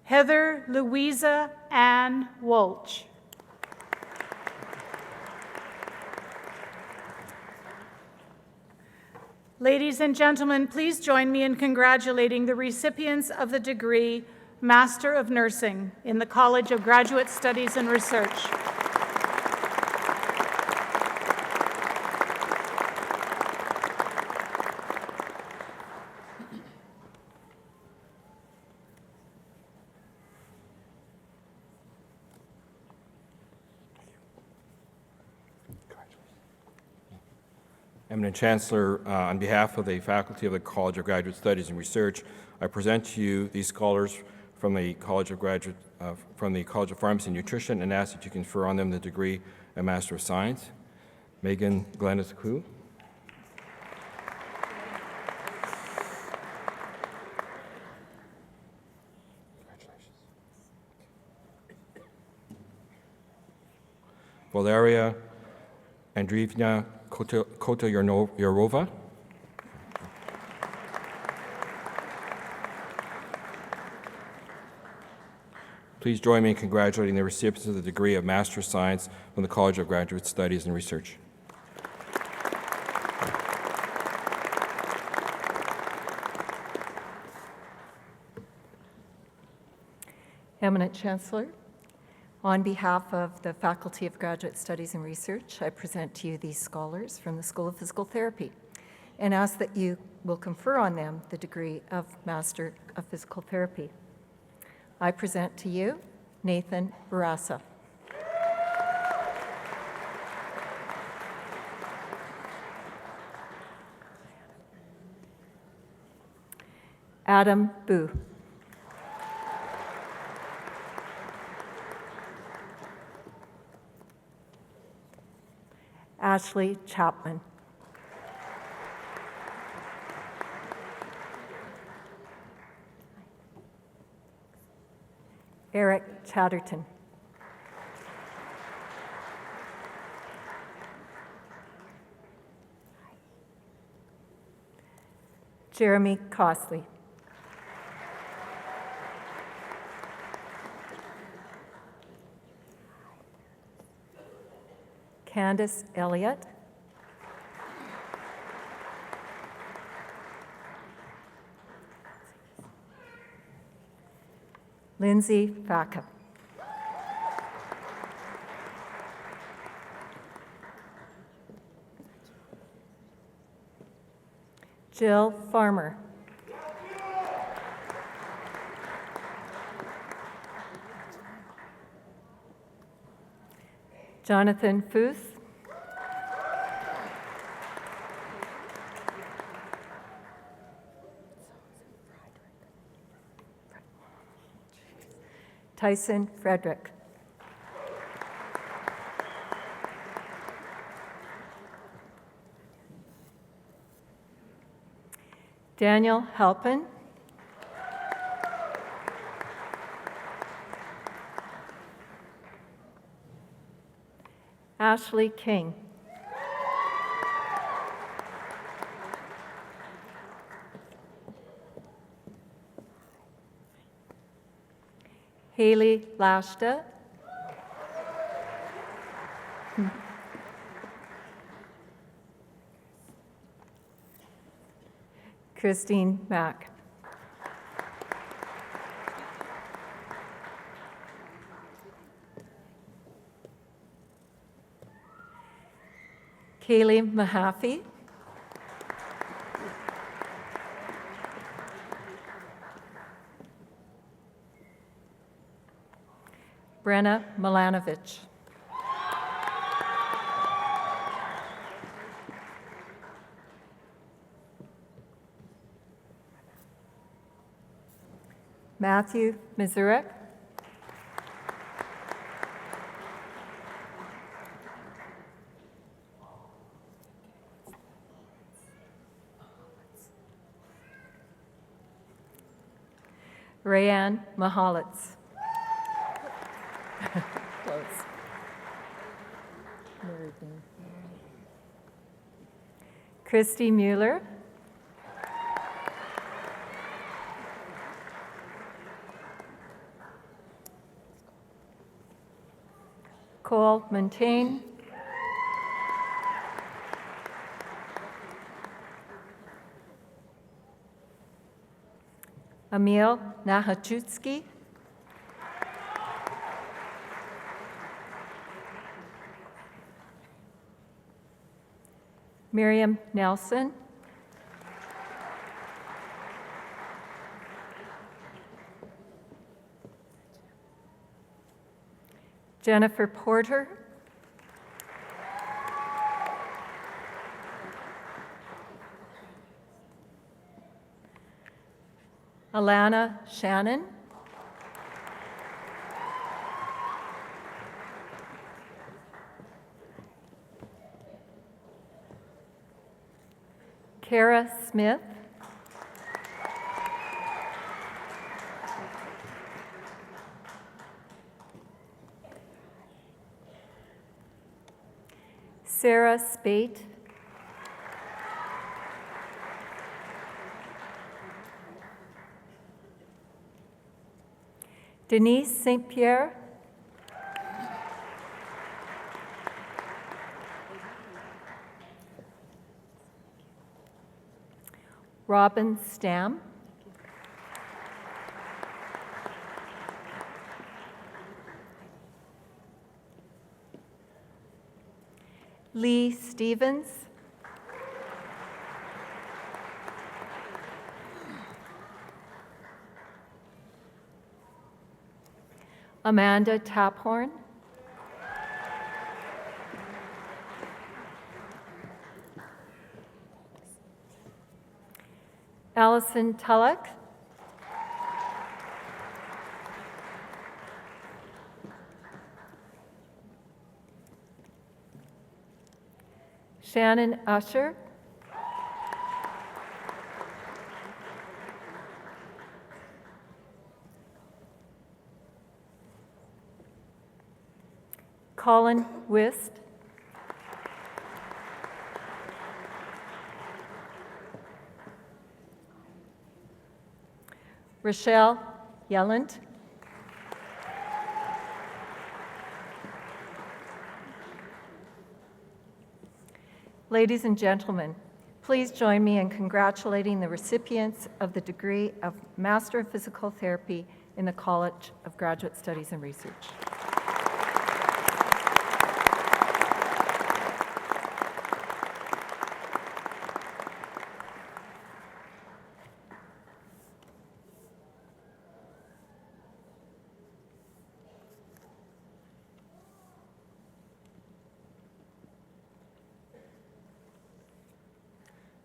Heather Louisa Ann Walsh. Ladies and gentlemen, please join me in congratulating the recipients of the degree Master of Nursing in the College of Graduate Studies and Research. Eminent Chancellor, on behalf of the faculty of the College of Graduate Studies and Research, I present to you these scholars from the College of Pharmacy and Nutrition and ask that you confer on them the degree of Master of Science. Megan Glennis-Koo. Valeria Andreevna Kotoyarova. Please join me in congratulating the recipients of the degree of Master of Science from the College of Graduate Studies and Research. Eminent Chancellor, on behalf of the Faculty of Graduate Studies and Research, I present to you these scholars from the School of Physical Therapy and ask that you will confer on them the degree of Master of Physical Therapy. I present to you Nathan Barassa. Adam Boo. Ashley Chapman. Eric Chatterton. Jeremy Costley. Candace Elliott. Lindsay Vaca. Jill Farmer. Jonathan Futh. Tyson Frederick. Daniel Halpin. Ashley King. Haley Lashta. Christine Mack. Kaylee Mahaffey. Brenna Milanovic. Matthew Mazurek. Rayanne Mahalitz. Close. Christy Mueller. Cole Montaigne. Emil Nahachutsky, Miriam Nelson, Jennifer Porter, Alana Shannon, Kara Smith, Sarah Spate, Denise St. Pierre, Robin Stam, Lee Stevens, Amanda Taphorn, Allison Tulloch, Shannon Usher, Colin Wist, Rochelle Yelland, ladies and gentlemen, please join me in congratulating the recipients of the degree of Master of Physical Therapy in the College of Graduate Studies and Research.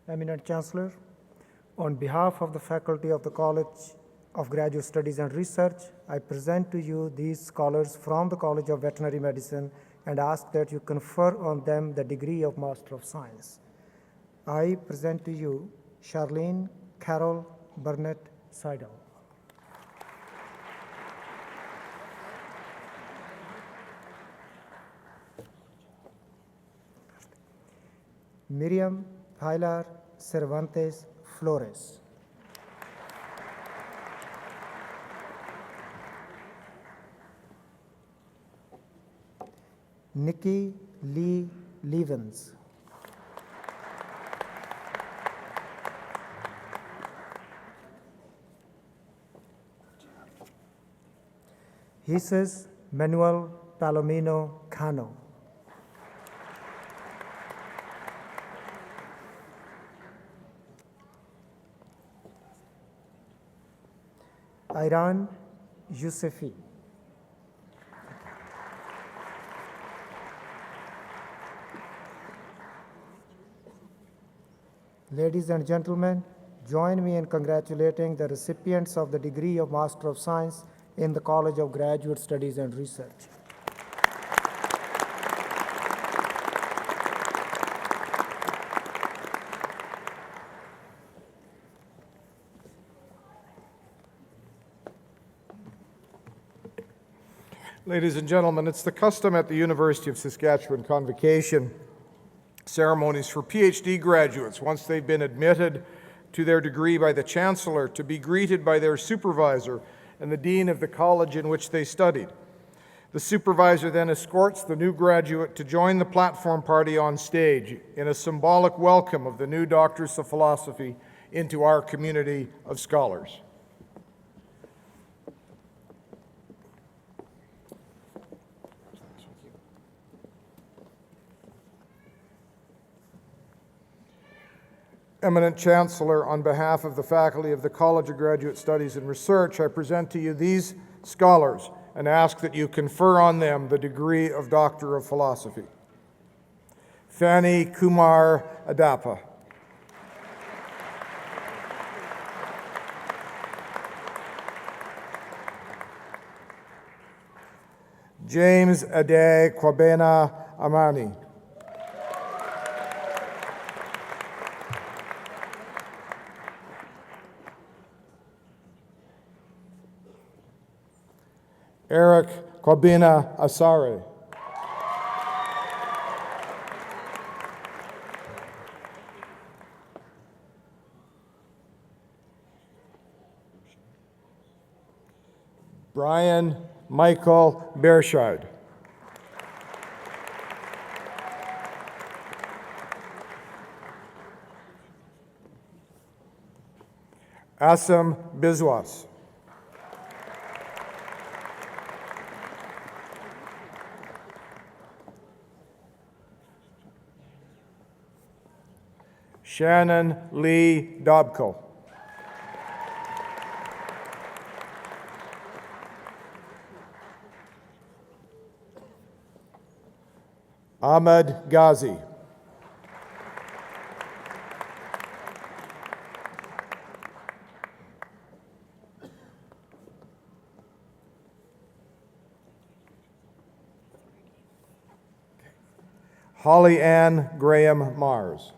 Eminent Chancellor, on behalf of the faculty of the College of Graduate Studies and Research, I present to you these scholars from the College of Veterinary Medicine and ask that you confer on them the degree of Master of Science. I present to you Charlene Carol Burnett Seidel. Miriam Pilar Cervantes Flores. Nikki Lee Levens. Jesus Manuel Palomino Cano. Iran Yousefi. Ladies and gentlemen, join me in congratulating the recipients of the degree of Master of Science in the College of Graduate Studies and Research. Ladies and gentlemen, it's the custom at the University of Saskatchewan Convocation ceremonies for PhD graduates, once they've been admitted to their degree by the Chancellor, to be greeted by their supervisor and the Dean of the college in which they studied. The supervisor then escorts the new graduate to join the platform party on stage in a symbolic welcome of the new Doctors of Philosophy into our community of scholars. Eminent Chancellor, on behalf of the faculty of the College of Graduate Studies and Research, I present to you these scholars and ask that you confer on them the degree of Doctor of Philosophy. Fanny Kumar Adapa. James Ade Kwabena Amani. Eric Kwabena Asare. Brian Michael Berscheid. Assam Biswas. Shannon Lee Dobko. Ahmed Ghazi. Holly Ann Graham Mars.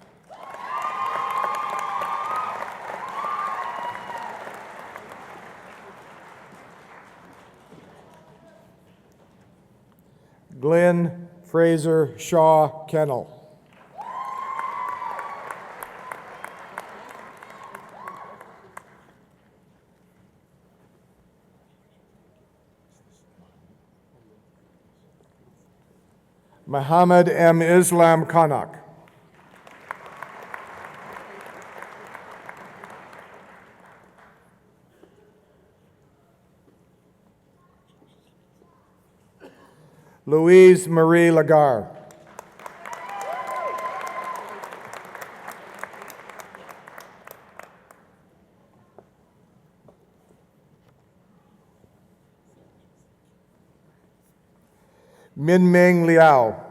Glenn Fraser Shaw Kennel. Muhammad M. Islam Kanak. Louise Marie Lagar. Minming Liao.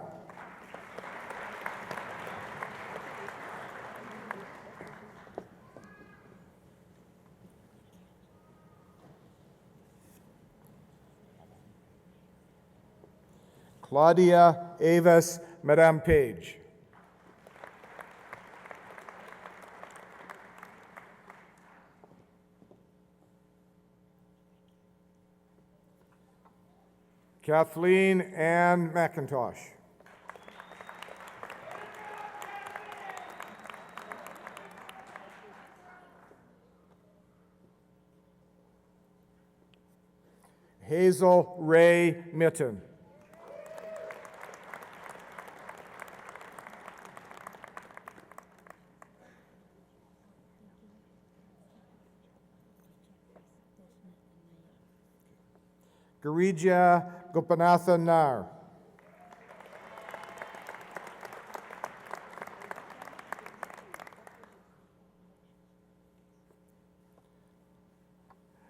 Claudia Avis Madame Page. Kathleen Ann McIntosh. Hazel Ray Mitten. Girija Gopanathan Nar.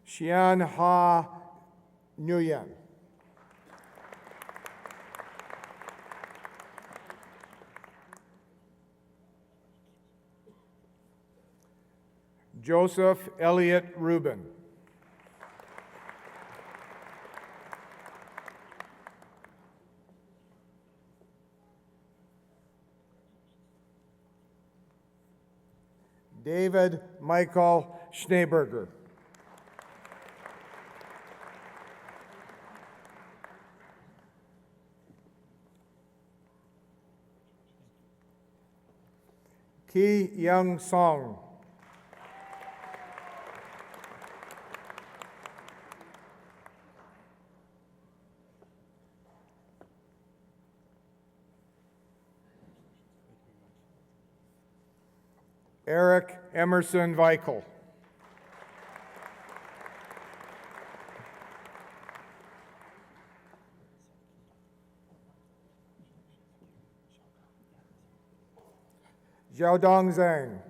Xian Ha Nguyen. Joseph Elliott Rubin. David Michael Schneeberger. Ki Young Song. Eric Emerson Weichel. Xiaodong Zhang.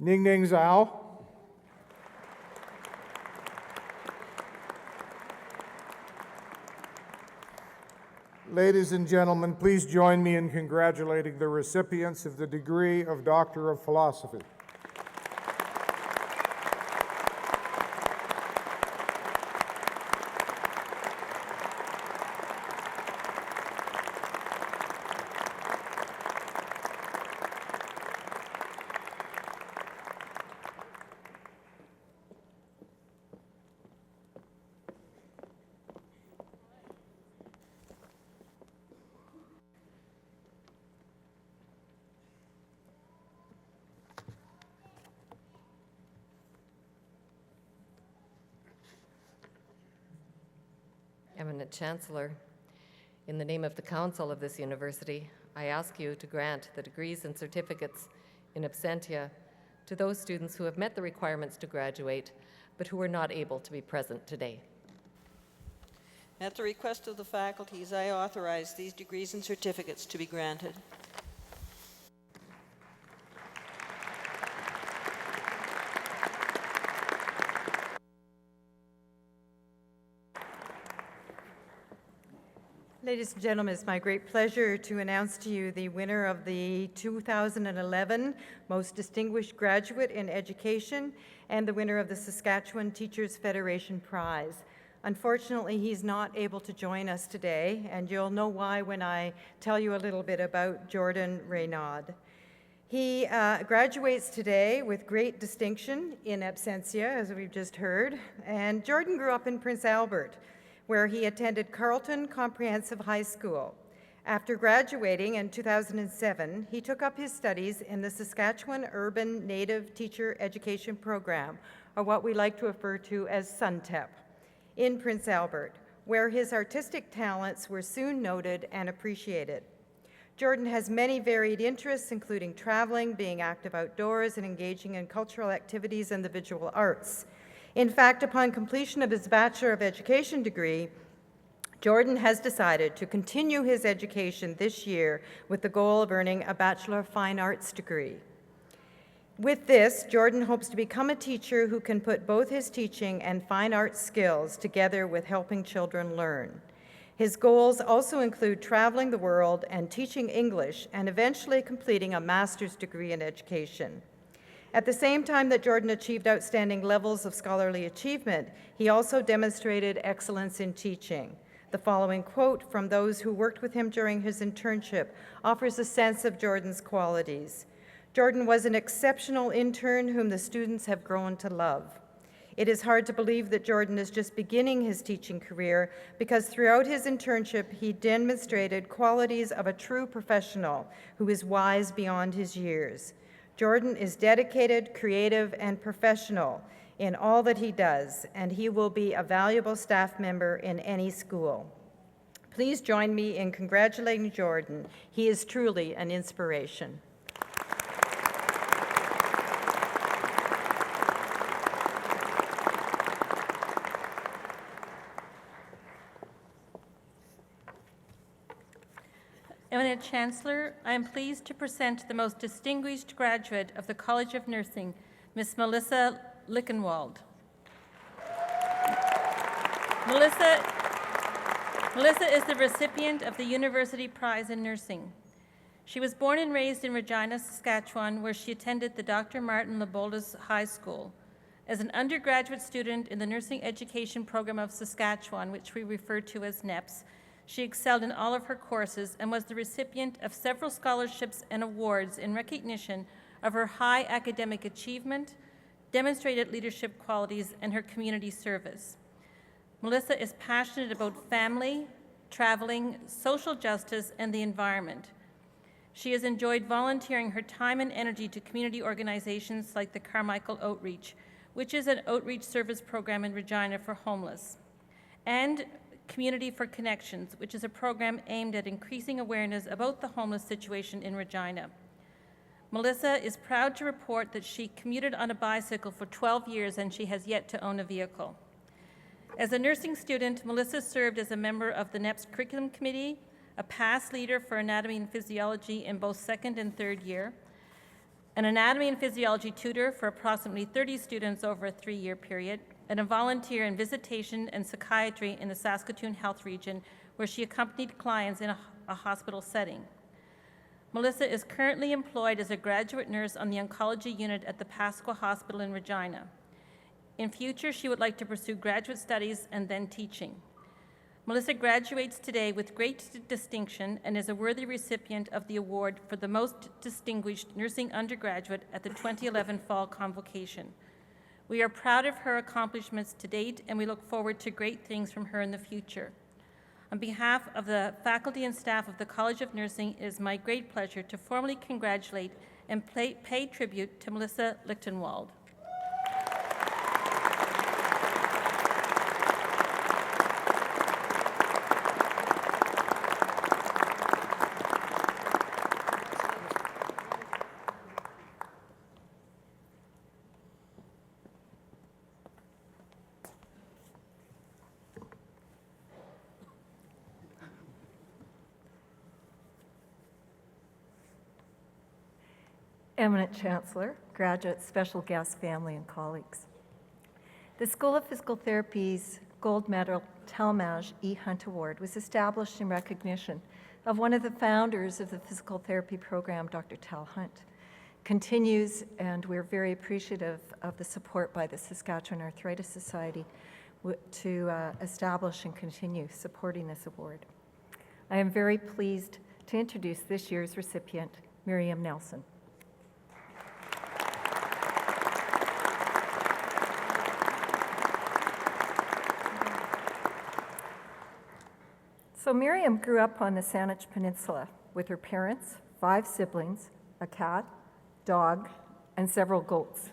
Ning Ning Zhao. Ladies and gentlemen, please join me in congratulating the recipients of the degree of Doctor of Philosophy. Eminent Chancellor, in the name of the Council of this university, I ask you to grant the degrees and certificates in absentia to those students who have met the requirements to graduate, but who were not able to be present today. At the request of the faculties, I authorize these degrees and certificates to be granted. Ladies and gentlemen, it's my great pleasure to announce to you the winner of the 2011 Most Distinguished Graduate in Education and the winner of the Saskatchewan Teachers Federation Prize. Unfortunately, he's not able to join us today, and you'll know why when I tell you a little bit about Jordan Raynaud. He graduates today with great distinction in absentia, as we've just heard, and Jordan grew up in Prince Albert, where he attended Carleton Comprehensive High School. After graduating in 2007, he took up his studies in the Saskatchewan Urban Native Teacher Education Program, or what we like to refer to as SUNTEP, in Prince Albert, where his artistic talents were soon noted and appreciated. Jordan has many varied interests, including traveling, being active outdoors, and engaging in cultural activities and the visual arts. In fact, upon completion of his Bachelor of Education degree, Jordan has decided to continue his education this year with the goal of earning a Bachelor of Fine Arts degree. With this, Jordan hopes to become a teacher who can put both his teaching and fine arts skills together with helping children learn. His goals also include traveling the world and teaching English and eventually completing a master's degree in education. At the same time that Jordan achieved outstanding levels of scholarly achievement, he also demonstrated excellence in teaching. The following quote from those who worked with him during his internship offers a sense of Jordan's qualities. Jordan was an exceptional intern whom the students have grown to love. It is hard to believe that Jordan is just beginning his teaching career because throughout his internship, he demonstrated qualities of a true professional who is wise beyond his years. Jordan is dedicated, creative, and professional in all that he does, and he will be a valuable staff member in any school. Please join me in congratulating Jordan. He is truly an inspiration. Eminent Chancellor, I am pleased to present the most distinguished graduate of the College of Nursing, Ms. Melissa Lickenwald. Melissa is the recipient of the University Prize in Nursing. She was born and raised in Regina, Saskatchewan, where she attended the Dr. Martin Leboldas High School. As an undergraduate student in the Nursing Education Program of Saskatchewan, which we refer to as NEPS, she excelled in all of her courses and was the recipient of several scholarships and awards in recognition of her high academic achievement, demonstrated leadership qualities, and her community service. Melissa is passionate about family, traveling, social justice, and the environment. She has enjoyed volunteering her time and energy to community organizations like the Carmichael Outreach, which is an outreach service program in Regina for homeless, and Community for Connections, which is a program aimed at increasing awareness about the homeless situation in Regina. Melissa is proud to report that she commuted on a bicycle for 12 years and she has yet to own a vehicle. As a nursing student, Melissa served as a member of the NEPS Curriculum Committee, a past leader for Anatomy and Physiology in both second and third year, an anatomy and physiology tutor for approximately 30 students over a 3-year period, and a volunteer in visitation and psychiatry in the Saskatoon Health Region, where she accompanied clients in a hospital setting. Melissa is currently employed as a graduate nurse on the oncology unit at the Pasqua Hospital in Regina. In future, she would like to pursue graduate studies and then teaching. Melissa graduates today with great distinction and is a worthy recipient of the award for the Most Distinguished Nursing Undergraduate at the 2011 Fall Convocation. We are proud of her accomplishments to date, and we look forward to great things from her in the future. On behalf of the faculty and staff of the College of Nursing, it is my great pleasure to formally congratulate and pay tribute to Melissa Lichtenwald. Eminent Chancellor, graduates, special guests, family, and colleagues. The School of Physical Therapy's Gold Medal Talmage E. Hunt Award was established in recognition of one of the founders of the physical therapy program, Dr. Tal Hunt. Continues, and we're very appreciative of the support by the Saskatchewan Arthritis Society to establish and continue supporting this award. I am very pleased to introduce this year's recipient, Miriam Nelson. So Miriam grew up on the Saanich Peninsula with her parents, 5 siblings, a cat, dog, and several goats.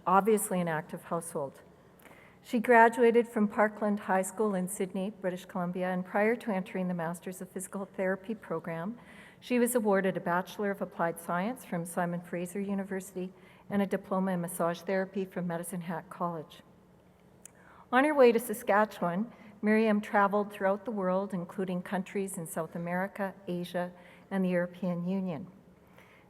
Obviously an active household. She graduated from Parkland High School in Sydney, British Columbia, and prior to entering the Masters of Physical Therapy program, she was awarded a Bachelor of Applied Science from Simon Fraser University and a Diploma in Massage Therapy from Medicine Hat College. On her way to Saskatchewan, Miriam traveled throughout the world, including countries in South America, Asia, and the European Union.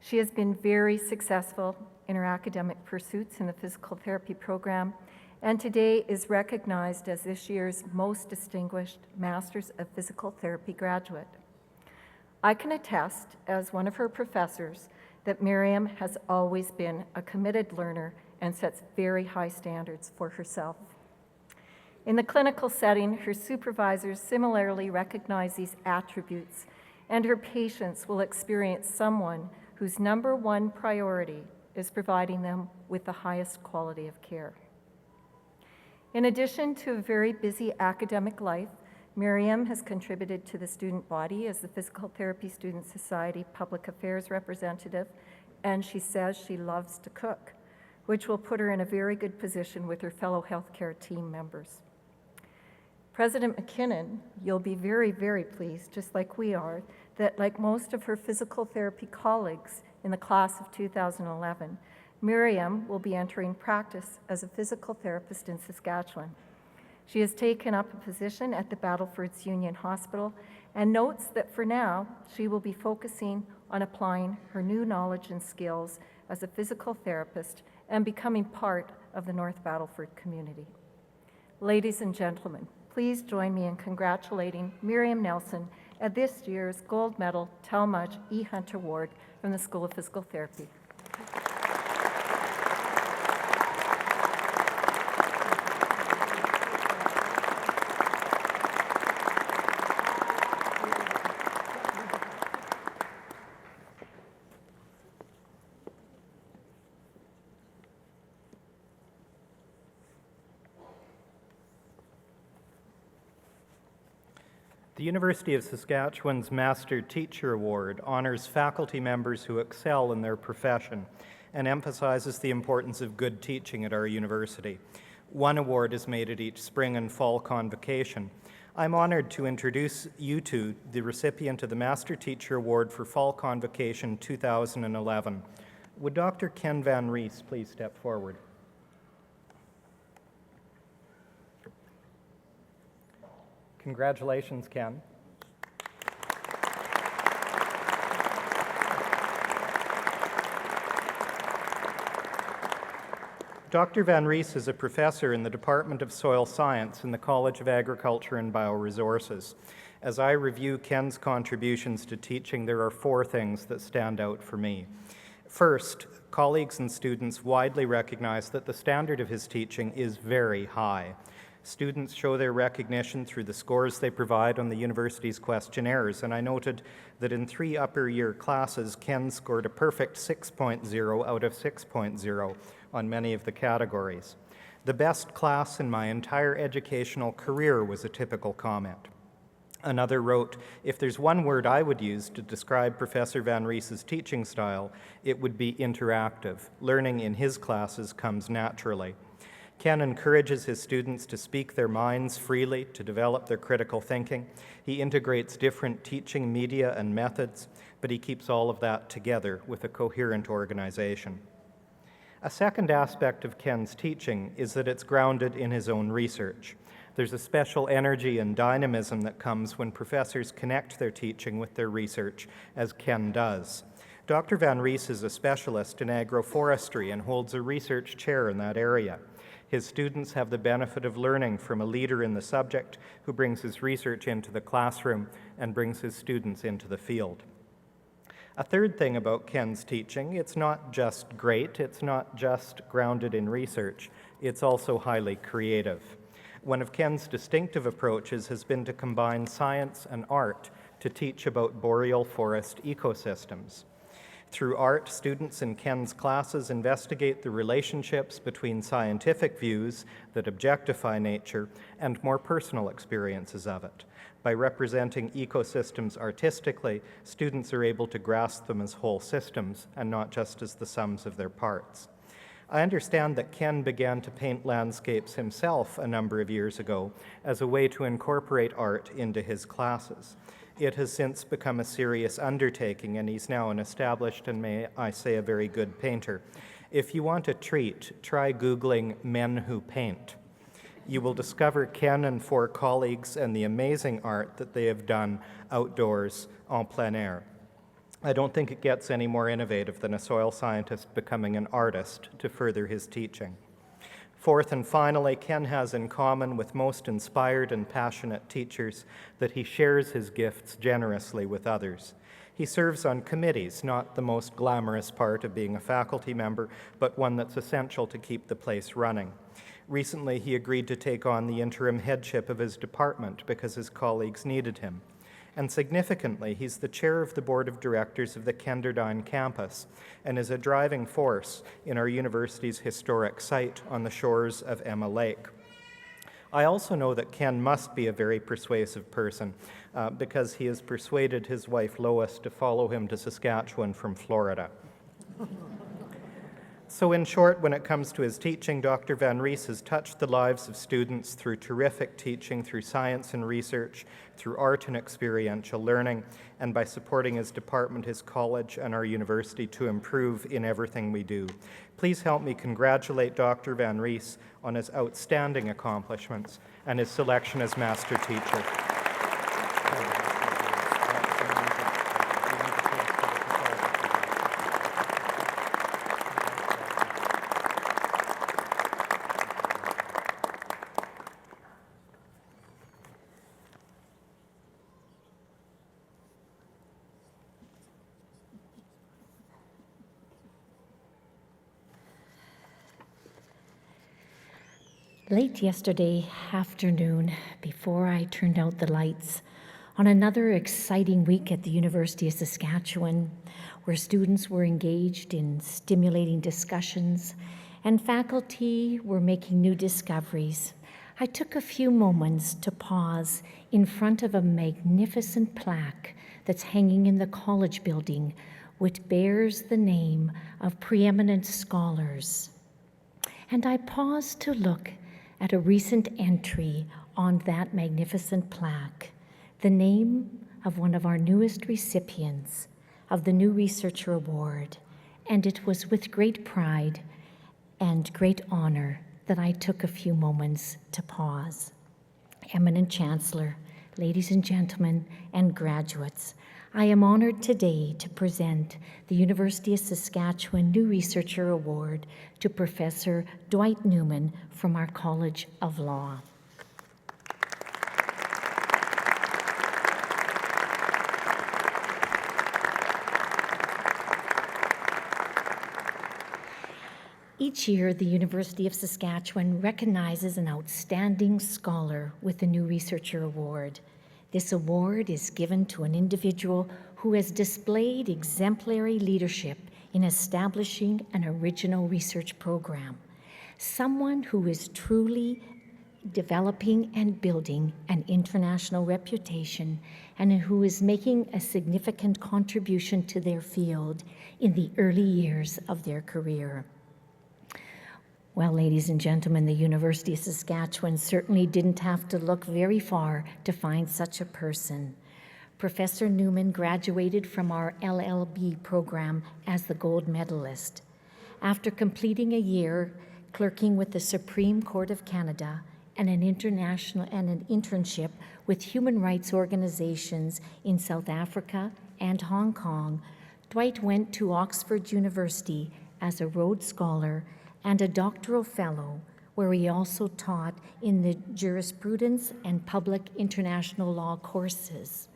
She has been very successful in her academic pursuits in the physical therapy program, and today is recognized as this year's most distinguished Masters of Physical Therapy graduate. I can attest, as one of her professors, that Miriam has always been a committed learner and sets very high standards for herself. In the clinical setting, her supervisors similarly recognize these attributes, and her patients will experience someone whose number one priority is providing them with the highest quality of care. In addition to a very busy academic life, Miriam has contributed to the student body as the Physical Therapy Student Society Public Affairs representative, and she says she loves to cook, which will put her in a very good position with her fellow healthcare team members. President McKinnon, you'll be very, very pleased, just like we are, that like most of her physical therapy colleagues in the class of 2011, Miriam will be entering practice as a physical therapist in Saskatchewan. She has taken up a position at the Battlefords Union Hospital and notes that for now, she will be focusing on applying her new knowledge and skills as a physical therapist and becoming part of the North Battleford community. Ladies and gentlemen, please join me in congratulating Miriam Nelson at this year's Gold Medal Talmage E. Hunt Award from the School of Physical Therapy. The University of Saskatchewan's Master Teacher Award honors faculty members who excel in their profession and emphasizes the importance of good teaching at our university. One award is made at each spring and fall convocation. I'm honored to introduce you to the recipient of the Master Teacher Award for Fall Convocation 2011. Would Dr. Ken Van Rees please step forward? Congratulations, Ken. Dr. Van Rees is a professor in the Department of Soil Science in the College of Agriculture and Bioresources. As I review Ken's contributions to teaching, there are 4 things that stand out for me. First, colleagues and students widely recognize that the standard of his teaching is very high. Students show their recognition through the scores they provide on the university's questionnaires, and I noted that in 3 upper year classes, Ken scored a perfect 6.0 out of 6.0 on many of the categories. The best class in my entire educational career was a typical comment. Another wrote, if there's one word I would use to describe Professor Van Rees's teaching style, it would be interactive. Learning in his classes comes naturally. Ken encourages his students to speak their minds freely, to develop their critical thinking. He integrates different teaching media and methods, but he keeps all of that together with a coherent organization. A second aspect of Ken's teaching is that it's grounded in his own research. There's a special energy and dynamism that comes when professors connect their teaching with their research, as Ken does. Dr. Van Rees is a specialist in agroforestry and holds a research chair in that area. His students have the benefit of learning from a leader in the subject who brings his research into the classroom and brings his students into the field. A third thing about Ken's teaching, it's not just great, it's not just grounded in research, it's also highly creative. One of Ken's distinctive approaches has been to combine science and art to teach about boreal forest ecosystems. Through art, students in Ken's classes investigate the relationships between scientific views that objectify nature and more personal experiences of it. By representing ecosystems artistically, students are able to grasp them as whole systems and not just as the sums of their parts. I understand that Ken began to paint landscapes himself a number of years ago as a way to incorporate art into his classes. It has since become a serious undertaking, and he's now an established and, may I say, a very good painter. If you want a treat, try Googling men who paint. You will discover Ken and 4 colleagues and the amazing art that they have done outdoors en plein air. I don't think it gets any more innovative than a soil scientist becoming an artist to further his teaching. Fourth and finally, Ken has in common with most inspired and passionate teachers that he shares his gifts generously with others. He serves on committees, not the most glamorous part of being a faculty member, but one that's essential to keep the place running. Recently, he agreed to take on the interim headship of his department because his colleagues needed him. And significantly, he's the chair of the board of directors of the Kenderdine campus and is a driving force in our university's historic site on the shores of Emma Lake. I also know that Ken must be a very persuasive person because he has persuaded his wife Lois to follow him to Saskatchewan from Florida. So in short, when it comes to his teaching, Dr. Van Rees has touched the lives of students through terrific teaching, through science and research, through art and experiential learning, and by supporting his department, his college, and our university to improve in everything we do. Please help me congratulate Dr. Van Rees on his outstanding accomplishments and his selection as master teacher. Late yesterday afternoon, before I turned out the lights, on another exciting week at the University of Saskatchewan, where students were engaged in stimulating discussions and faculty were making new discoveries, I took a few moments to pause in front of a magnificent plaque that's hanging in the college building, which bears the name of preeminent scholars. And I paused to look at a recent entry on that magnificent plaque, the name of one of our newest recipients of the New Researcher Award, and it was with great pride and great honor that I took a few moments to pause. Eminent Chancellor, ladies and gentlemen, and graduates, I am honored today to present the University of Saskatchewan New Researcher Award to Professor Dwight Newman from our College of Law. Each year, the University of Saskatchewan recognizes an outstanding scholar with the New Researcher Award. This award is given to an individual who has displayed exemplary leadership in establishing an original research program, someone who is truly developing and building an international reputation and who is making a significant contribution to their field in the early years of their career. Well, ladies and gentlemen, the University of Saskatchewan certainly didn't have to look very far to find such a person. Professor Newman graduated from our LLB program as the gold medalist. After completing a year clerking with the Supreme Court of Canada and an internship with human rights organizations in South Africa and Hong Kong, Dwight went to Oxford University as a Rhodes Scholar and a doctoral fellow, where he also taught in the jurisprudence and public international law courses.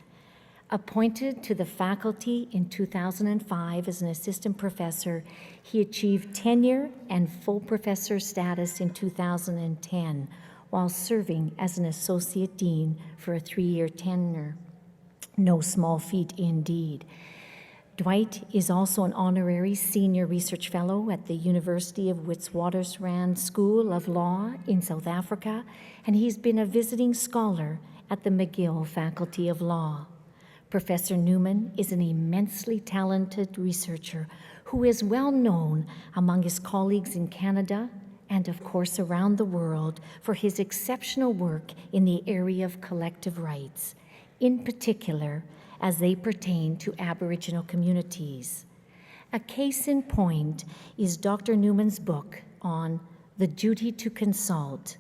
Appointed to the faculty in 2005 as an assistant professor, he achieved tenure and full professor status in 2010, while serving as an associate dean for a 3-year tenure. No small feat indeed. Dwight is also an honorary senior research fellow at the University of Witwatersrand School of Law in South Africa, and he's been a visiting scholar at the McGill Faculty of Law. Professor Newman is an immensely talented researcher who is well known among his colleagues in Canada and, of course, around the world for his exceptional work in the area of collective rights, in particular, as they pertain to Aboriginal communities. A case in point is Dr. Newman's book on The Duty to Consult,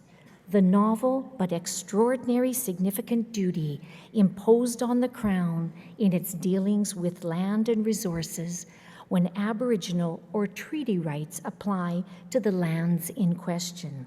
the novel but extraordinary significant duty imposed on the Crown in its dealings with land and resources when Aboriginal or treaty rights apply to the lands in question.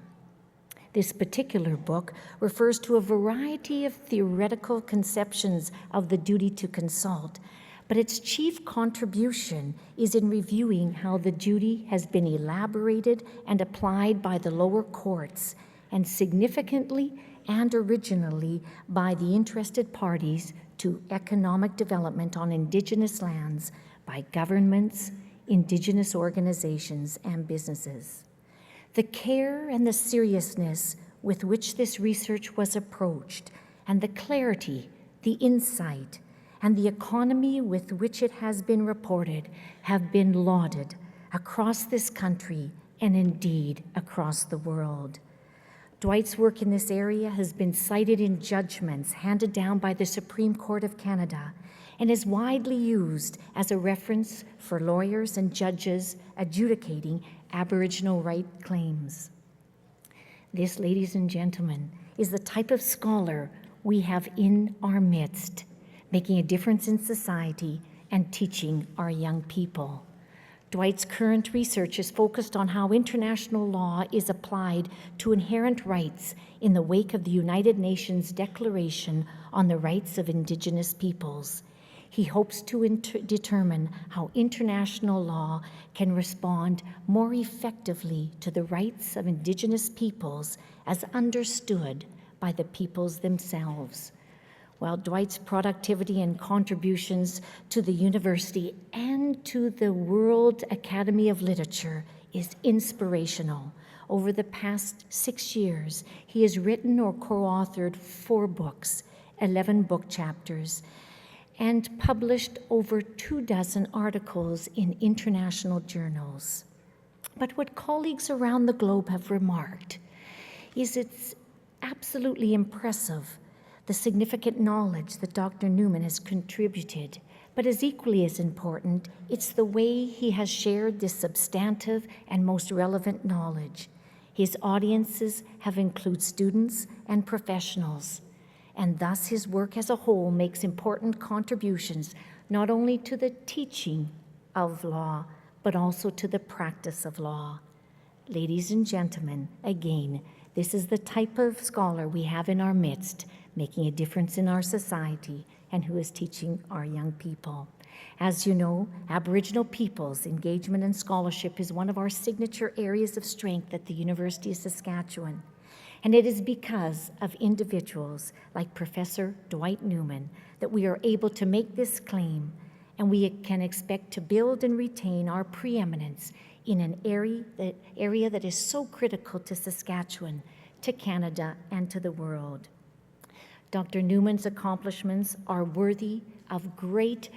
This particular book refers to a variety of theoretical conceptions of the duty to consult, but its chief contribution is in reviewing how the duty has been elaborated and applied by the lower courts, and significantly and originally by the interested parties to economic development on Indigenous lands by governments, Indigenous organizations, and businesses. The care and the seriousness with which this research was approached, and the clarity, the insight, and the economy with which it has been reported have been lauded across this country and indeed across the world. Dwight's work in this area has been cited in judgments handed down by the Supreme Court of Canada and is widely used as a reference for lawyers and judges adjudicating Aboriginal right claims. This, ladies and gentlemen, is the type of scholar we have in our midst, making a difference in society and teaching our young people. Dwight's current research is focused on how international law is applied to inherent rights in the wake of the United Nations Declaration on the Rights of Indigenous Peoples. He hopes to determine how international law can respond more effectively to the rights of Indigenous peoples as understood by the peoples themselves. While Dwight's productivity and contributions to the university and to the World Academy of Literature is inspirational, over the past 6 years, he has written or co-authored 4 books, 11 book chapters, and published over 24 articles in international journals. But what colleagues around the globe have remarked is it's absolutely impressive the significant knowledge that Dr. Newman has contributed, but as equally as important, it's the way he has shared this substantive and most relevant knowledge. His audiences have included students and professionals, and thus his work as a whole makes important contributions not only to the teaching of law, but also to the practice of law. Ladies and gentlemen, again, this is the type of scholar we have in our midst, making a difference in our society and who is teaching our young people. As you know, Aboriginal peoples' engagement in scholarship is one of our signature areas of strength at the University of Saskatchewan. And it is because of individuals like Professor Dwight Newman that we are able to make this claim, and we can expect to build and retain our preeminence in an area that is so critical to Saskatchewan, to Canada, and to the world. Dr. Newman's accomplishments are worthy of great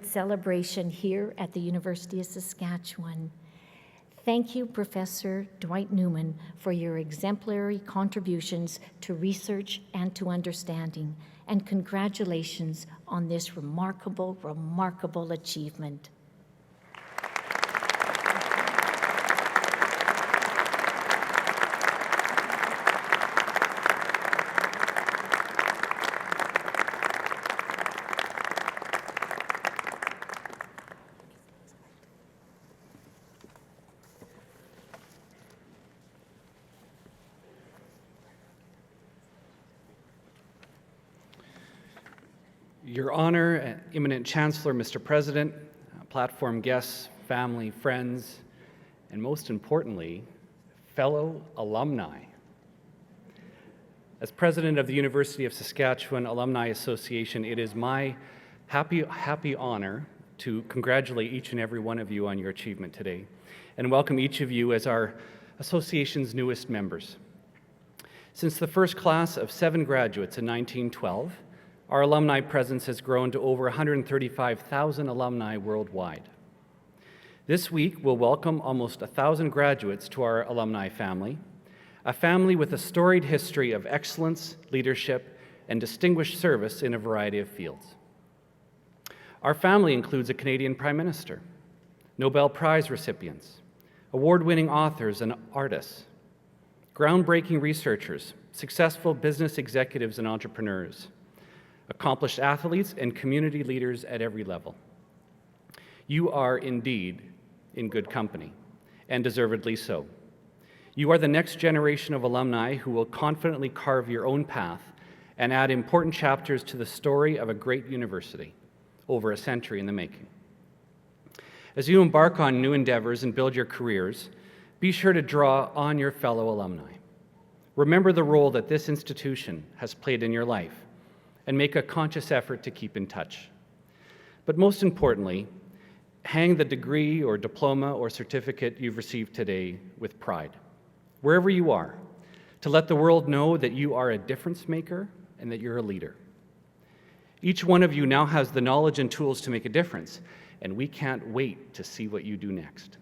celebration here at the University of Saskatchewan. Thank you, Professor Dwight Newman, for your exemplary contributions to research and to understanding, and congratulations on this remarkable achievement. Your Honor, Eminent Chancellor, Mr. President, platform guests, family, friends, and most importantly, fellow alumni. As President of the University of Saskatchewan Alumni Association, it is my happy honor to congratulate each and every one of you on your achievement today and welcome each of you as our association's newest members. Since the first class of 7 graduates in 1912, our alumni presence has grown to over 135,000 alumni worldwide. This week, we'll welcome almost 1,000 graduates to our alumni family, a family with a storied history of excellence, leadership, and distinguished service in a variety of fields. Our family includes a Canadian Prime Minister, Nobel Prize recipients, award-winning authors and artists, groundbreaking researchers, successful business executives and entrepreneurs, accomplished athletes, and community leaders at every level. You are indeed in good company, and deservedly so. You are the next generation of alumni who will confidently carve your own path and add important chapters to the story of a great university, over a century in the making. As you embark on new endeavors and build your careers, be sure to draw on your fellow alumni. Remember the role that this institution has played in your life, and make a conscious effort to keep in touch. But most importantly, hang the degree or diploma or certificate you've received today with pride, wherever you are, to let the world know that you are a difference maker and that you're a leader. Each one of you now has the knowledge and tools to make a difference, and we can't wait to see what you do next.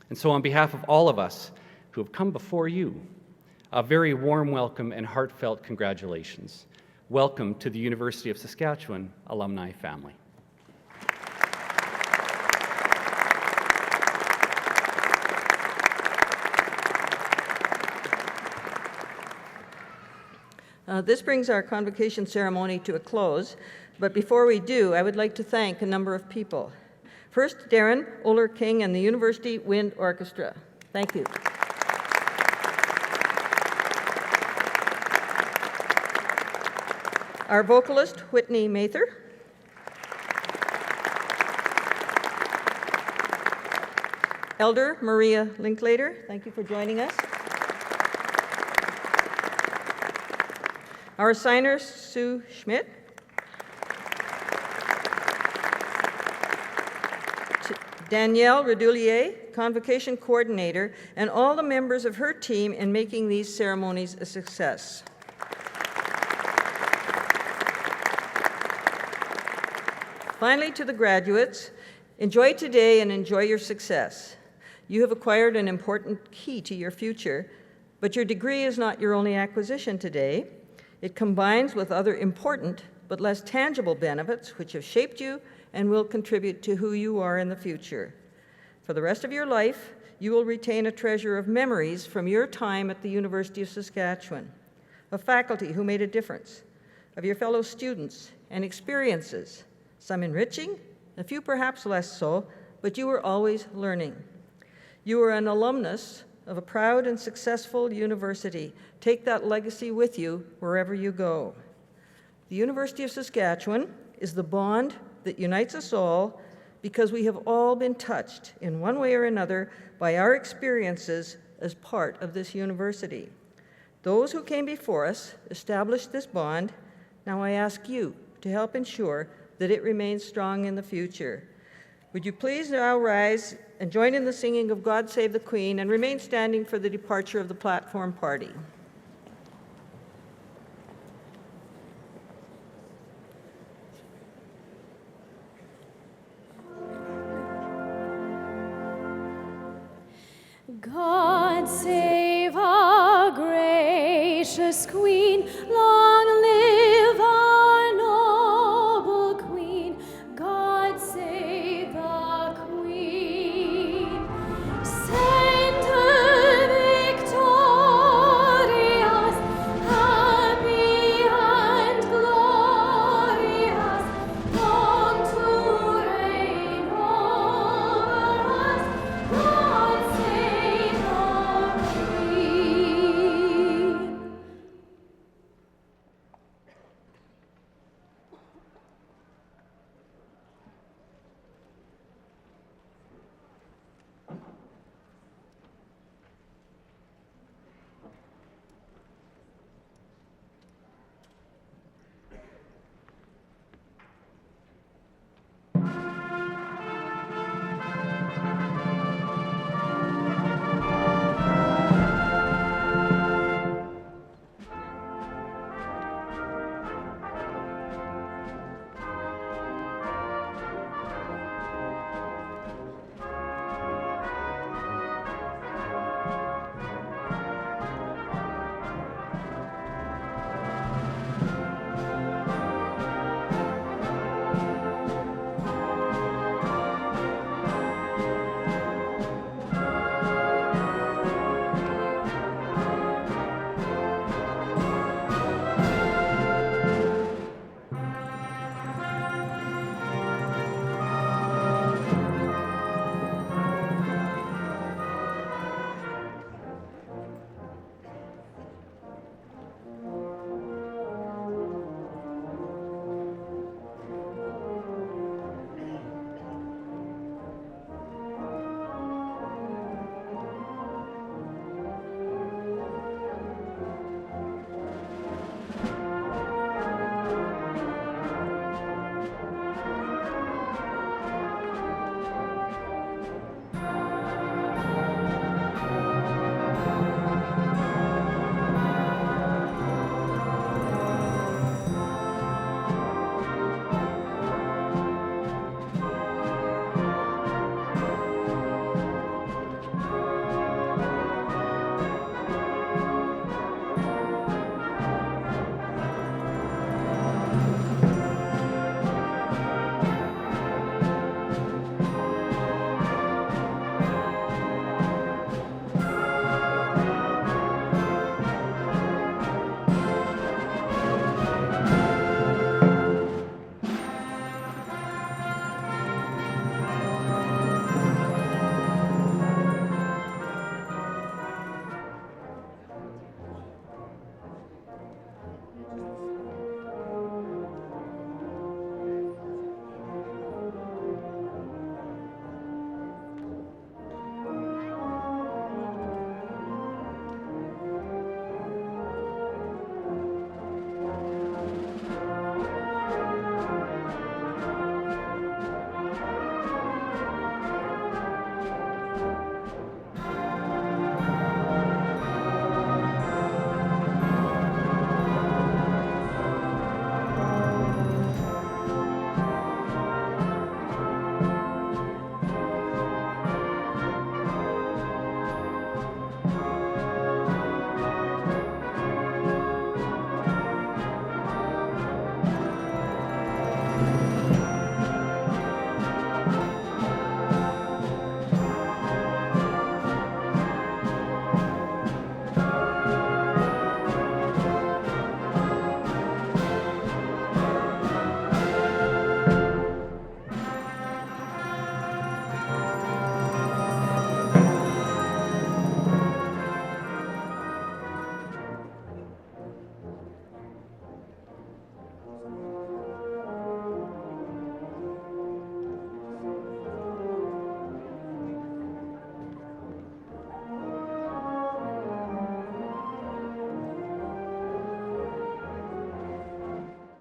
And so on behalf of all of us who have come before you, a very warm welcome and heartfelt congratulations. Welcome to the University of Saskatchewan alumni family. This brings our convocation ceremony to a close, but before we do, I would like to thank a number of people. First, Darren Oler King and the University Wind Orchestra. Thank you. Our vocalist, Whitney Mather. Elder Maria Linklater, thank you for joining us. Our signer, Sue Schmidt. Danielle Redoulier, Convocation Coordinator, and all the members of her team in making these ceremonies a success. Finally, to the graduates, enjoy today and enjoy your success. You have acquired an important key to your future, but your degree is not your only acquisition today. It combines with other important but less tangible benefits which have shaped you and will contribute to who you are in the future. For the rest of your life, you will retain a treasure of memories from your time at the University of Saskatchewan, of faculty who made a difference, of your fellow students and experiences, some enriching, a few perhaps less so, but you were always learning. You were an alumnus of a proud and successful university. Take that legacy with you wherever you go. The University of Saskatchewan is the bond that unites us all because we have all been touched in one way or another by our experiences as part of this university. Those who came before us established this bond. Now I ask you to help ensure that it remains strong in the future. Would you please now rise and join in the singing of God Save the Queen and remain standing for the departure of the platform party. God save our gracious Queen, long live